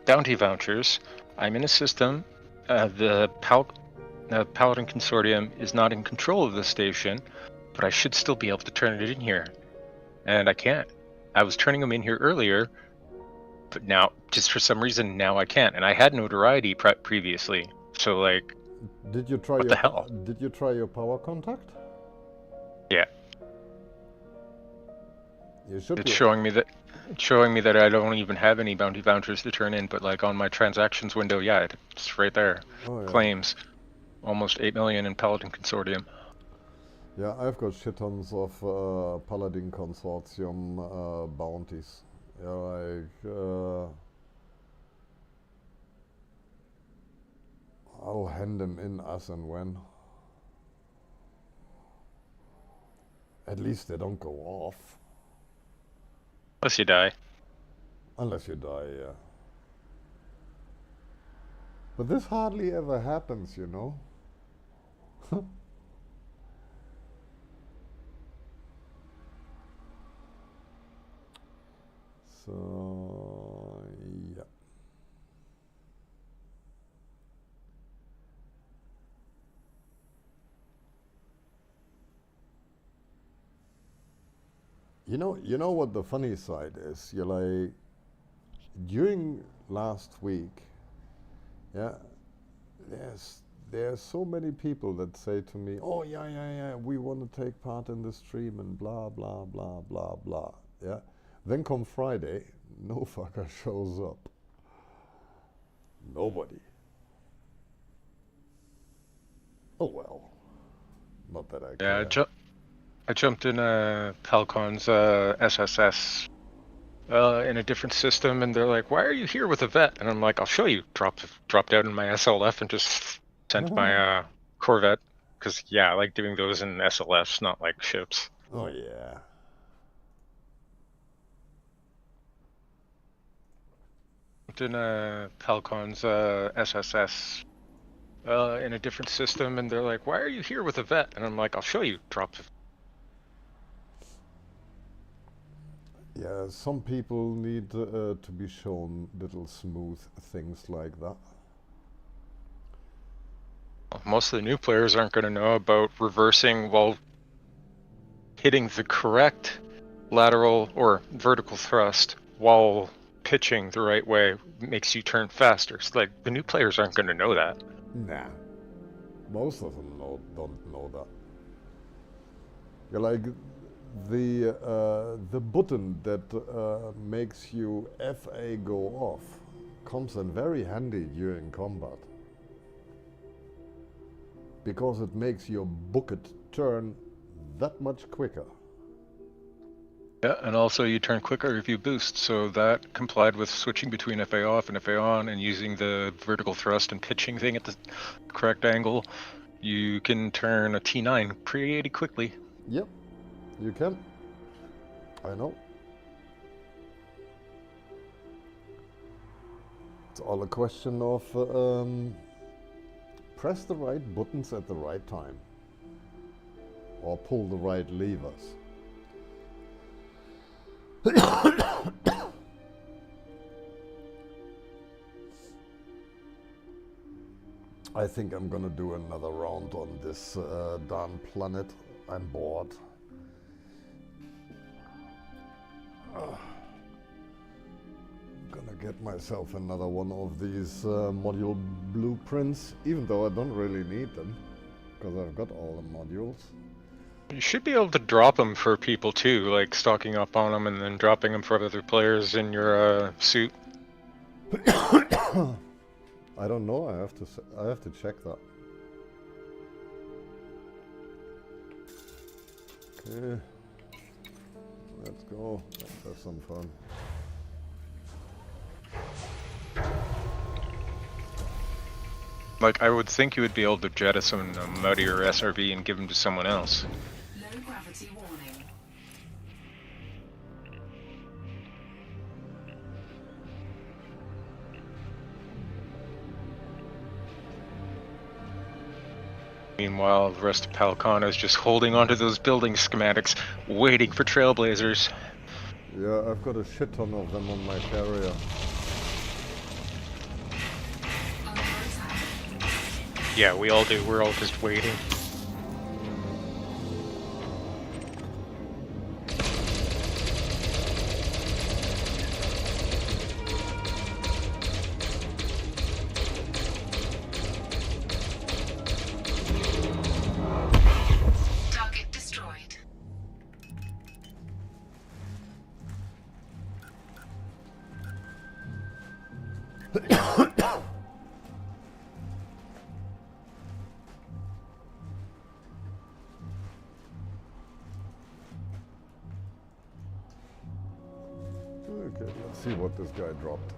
bounty vouchers. I'm in a system. The Paladin Consortium is not in control of the station, but I should still be able to turn it in here. And I can't. I was turning them in here earlier, but now, just for some reason, now I can't. And I had notoriety previously. So like, did you try what the hell? Did you try your power contact? Yeah. You should. It's showing me that I don't even have any bounty vouchers to turn in, but like on my transactions window, yeah, it's right there. Oh, yeah. Claims almost 8 million in Paladin Consortium. Yeah, I've got shit tons of Paladin Consortium bounties. Yeah, like I'll hand them in as and when. At least they don't go off. Unless you die. Unless you die, yeah. But this hardly ever happens, you know. So, yeah. You know what the funny side is? You're like, during last week, yeah, there's so many people that say to me, oh yeah, we want to take part in the stream and blah blah blah blah blah. Yeah. Then come Friday, no fucker shows up. Nobody. Oh well. Not that I care. Yeah, I jumped in Palcon's SSS in a different system, and they're like, "Why are you here with a vet?" And I'm like, "I'll show you." Dropped out in my SLF and just sent my Corvette, because yeah, I like doing those in SLFs, not like ships. Oh yeah. Jumped in Palcon's SSS in a different system, and they're like, "Why are you here with a vet?" And I'm like, "I'll show you." Yeah, some people need to be shown little smooth things like that. Most of the new players aren't going to know about reversing while hitting the correct lateral or vertical thrust while pitching the right way makes you turn faster. So like the new players aren't going to know that. Nah. Most of them don't know that. Yeah, like the button that makes you FA go off comes in very handy during combat. Because it makes your bucket turn that much quicker. Yeah, and also you turn quicker if you boost, so that complied with switching between FA off and FA on and using the vertical thrust and pitching thing at the correct angle. You can turn a T9 pretty quickly. Yep, you can. I know. It's all a question of press the right buttons at the right time. Or pull the right levers. I think I'm gonna do another round on this darn planet. I'm bored. I'm gonna get myself another one of these module blueprints, even though I don't really need them, because I've got all the modules. You should be able to drop them for people too, like stocking up on them and then dropping them for other players in your suit. I don't know. I have to check that. Okay, let's go. Let's have some fun. Like, I would think you would be able to jettison them out of your SRV and give them to someone else. Low gravity warning. Meanwhile, the rest of Palcana is just holding onto those building schematics, waiting for trailblazers. Yeah, I've got a shit ton of them on my carrier. Under attack. Yeah, we all do. We're all just waiting. Target destroyed. Okay, let's see what this guy dropped.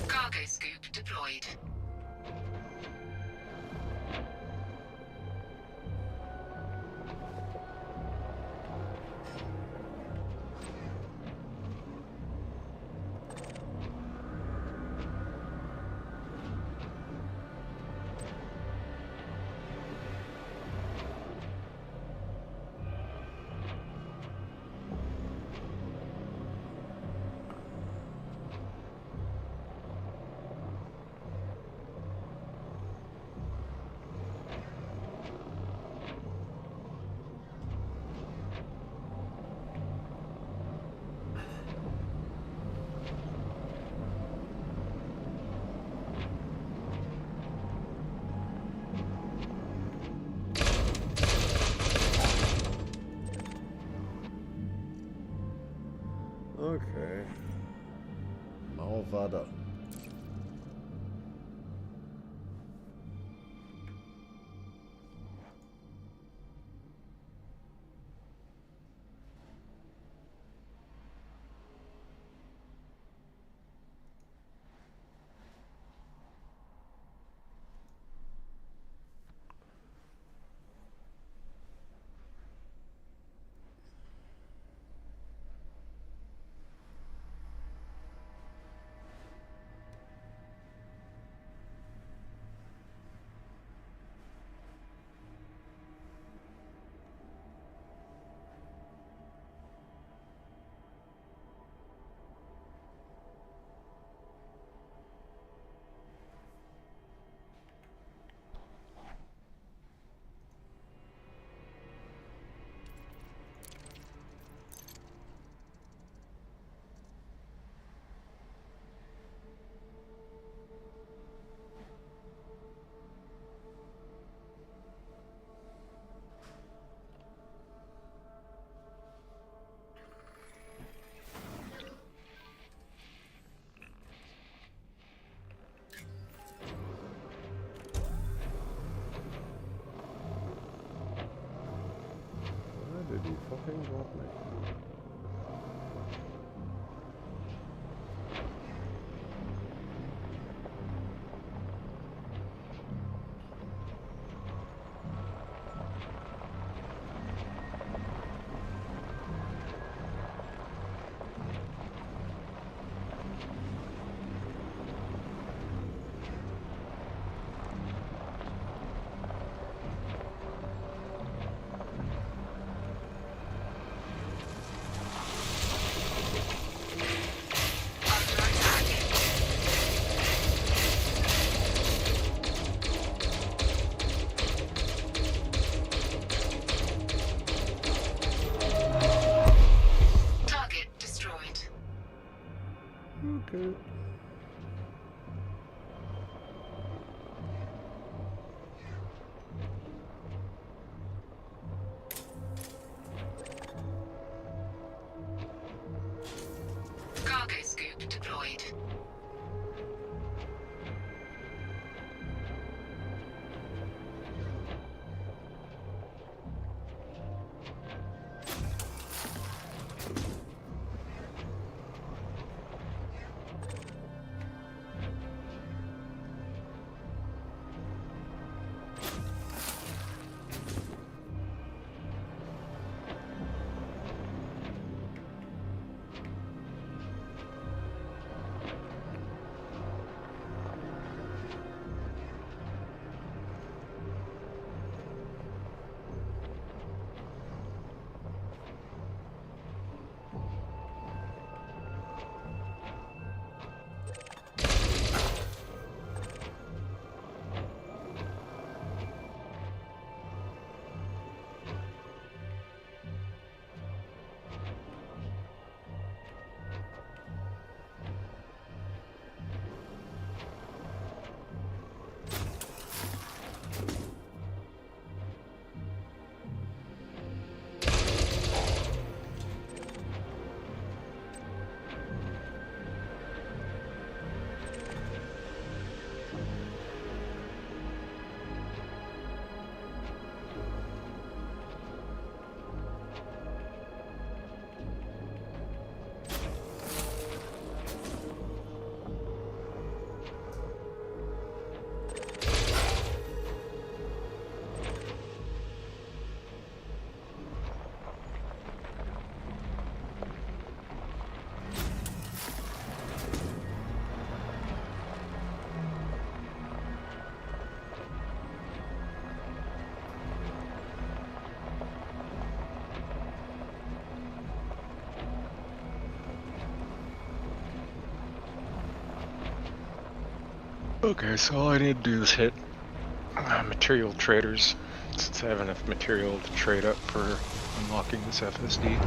Cargo scoop deployed. Okay. Now weiter. Okay. Cargo scoop deployed. Okay, so all I need to do is hit material traders, since I have enough material to trade up for unlocking this FSD.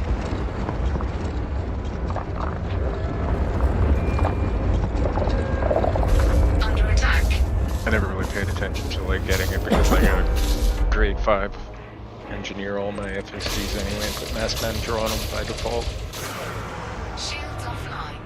Under attack. I never really paid attention to like getting it because I got a grade 5 engineer all my FSDs anyway and put mass manager on them by default. Shields offline.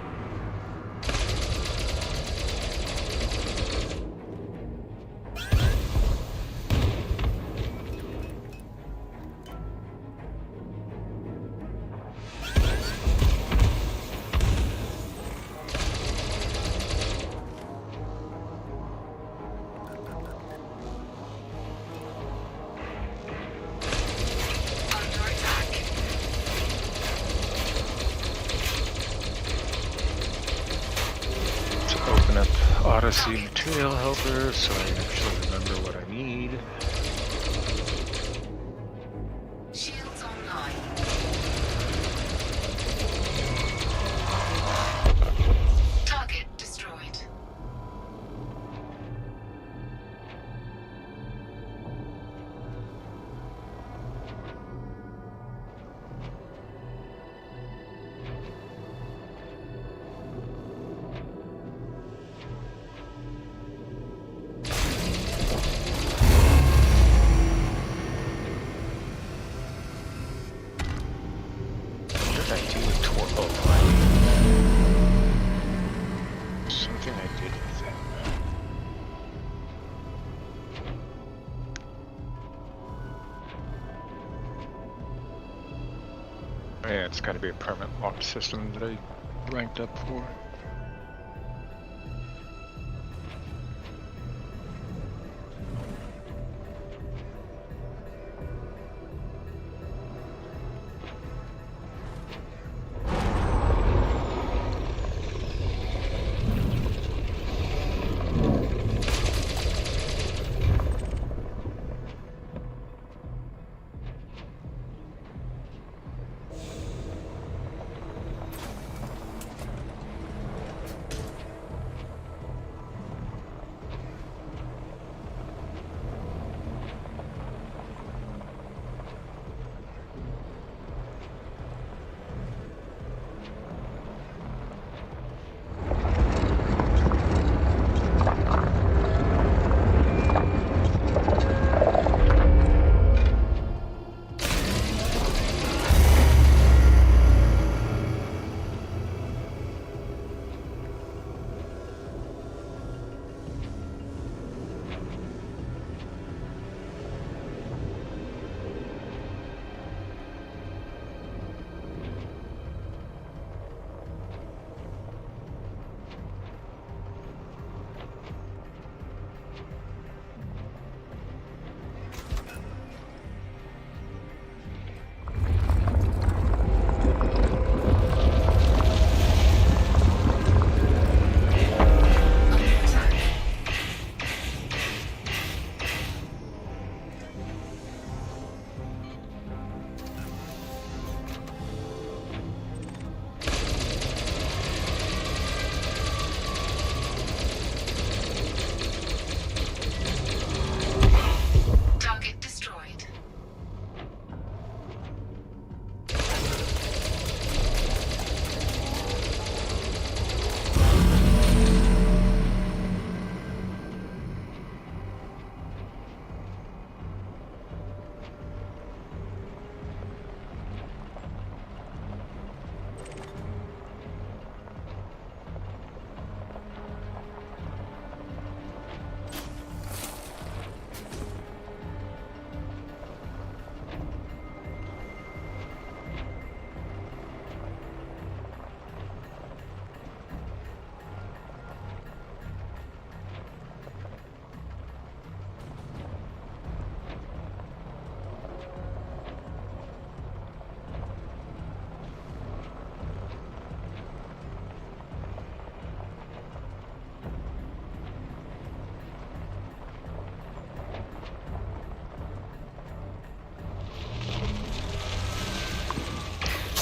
Under attack. To open up Odyssey Material Helper so I actually remember what I need. Shields online. Target destroyed. What did I do with Torpo? Something I did with it. Yeah, it's got to be a permanent locked system that I ranked up for.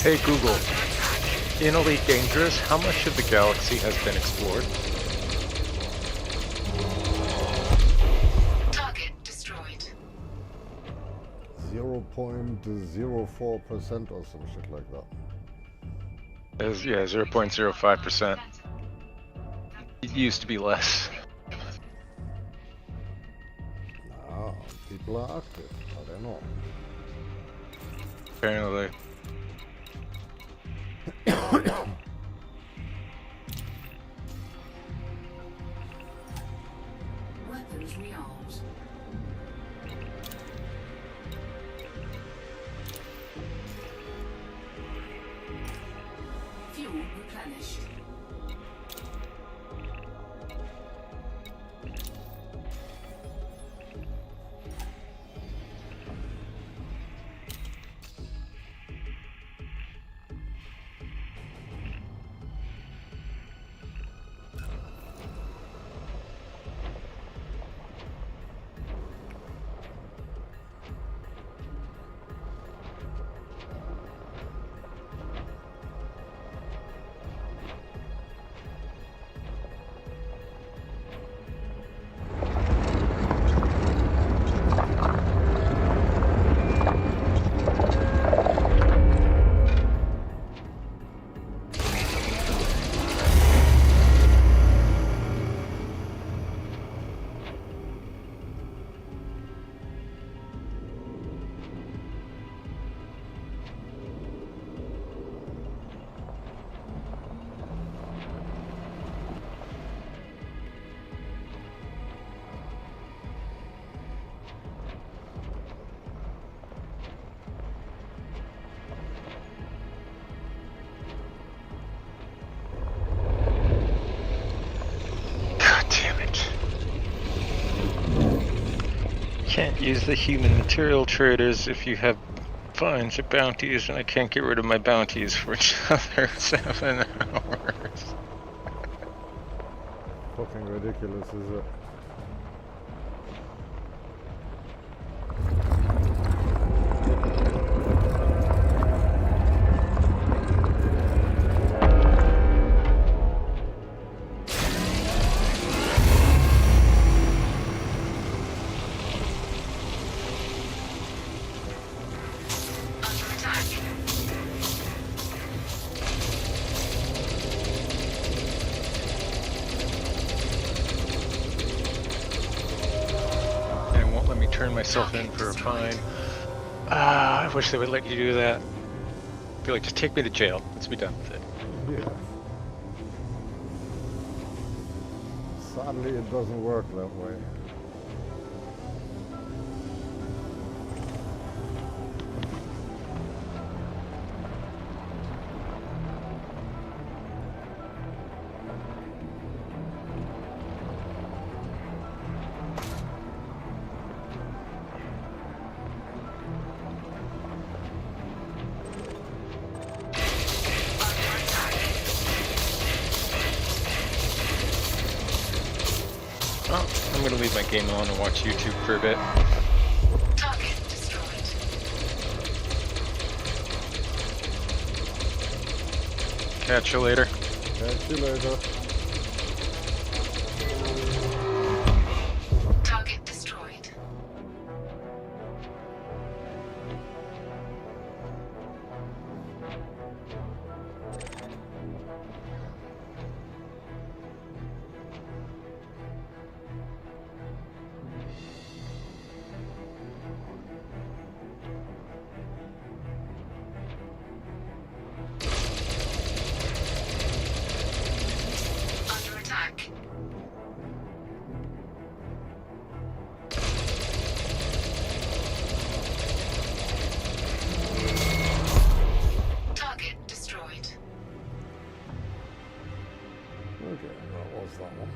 Hey Google, in Elite Dangerous, how much of the galaxy has been explored? Target destroyed. 0.04% or some shit like that. Yeah, 0.05%. It used to be less. Nah, people are active. I don't know. Apparently. Weapons rearmed. Fuel replenished. God damn it. Can't use the human material traders if you have fines or bounties, and I can't get rid of my bounties for another 7 hours. Fucking ridiculous, is it? Under attack. And it won't let me turn myself in for a fine. I wish they would let you do that. Be like, just take me to jail. Let's be done with it. Yeah. Sadly, it doesn't work that way. Under attack. Oh, I'm gonna leave my game on and watch YouTube for a bit. Target destroyed. Catch you later. Catch you later. Target destroyed. Under attack. Target destroyed. Okay, that was that one.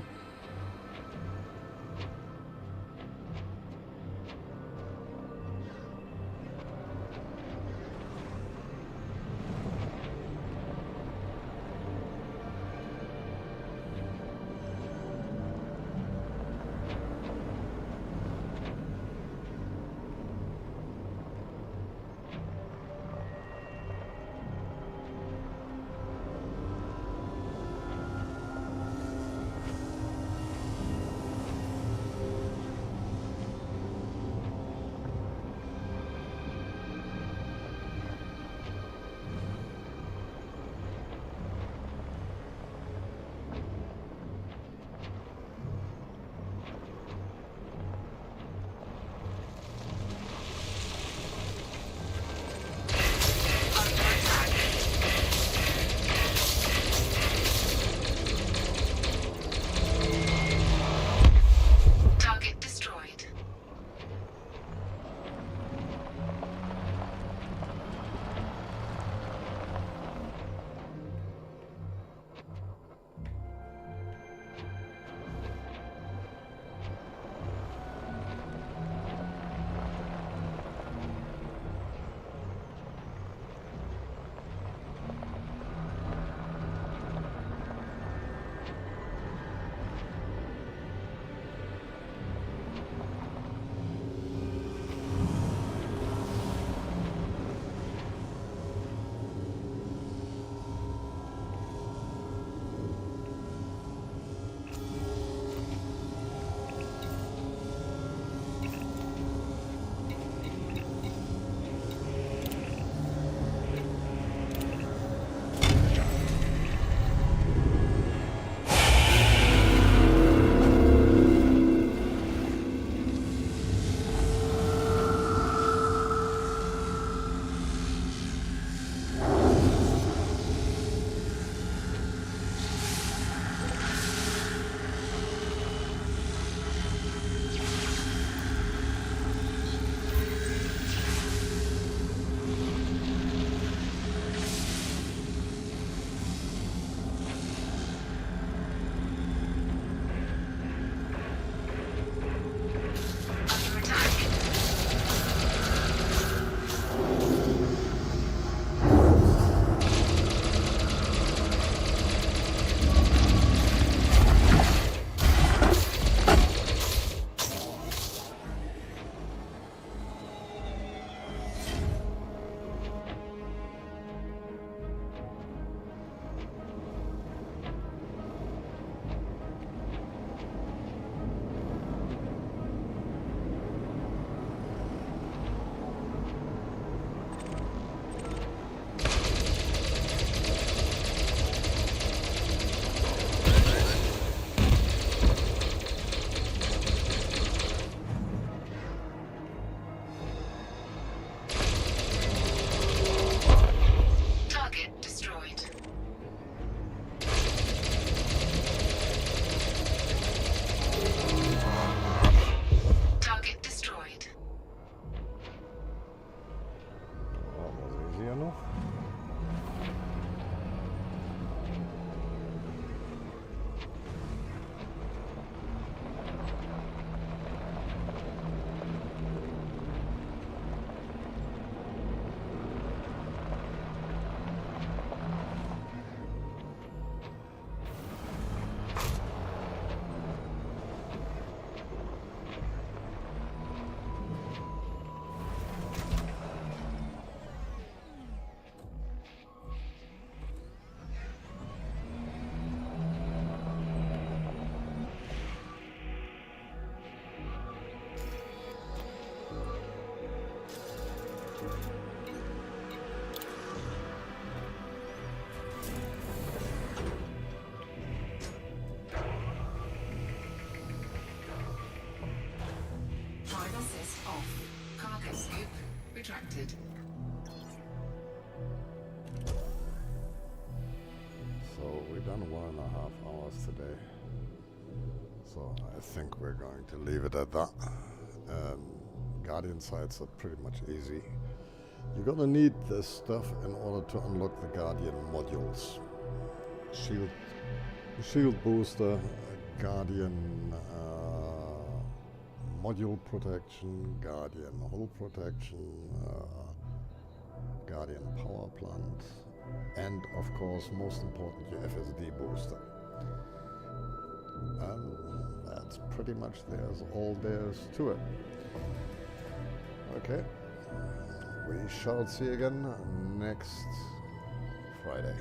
detected. So we've done 1.5 hours today. So I think we're going to leave it at that. Guardian sites are pretty much easy. You're gonna need this stuff in order to unlock the Guardian modules. Shield booster, Guardian module protection, Guardian hull protection, Guardian power plant, and of course, most important, your FSD booster. That's pretty much all there is to it. Okay, we shall see you again next Friday.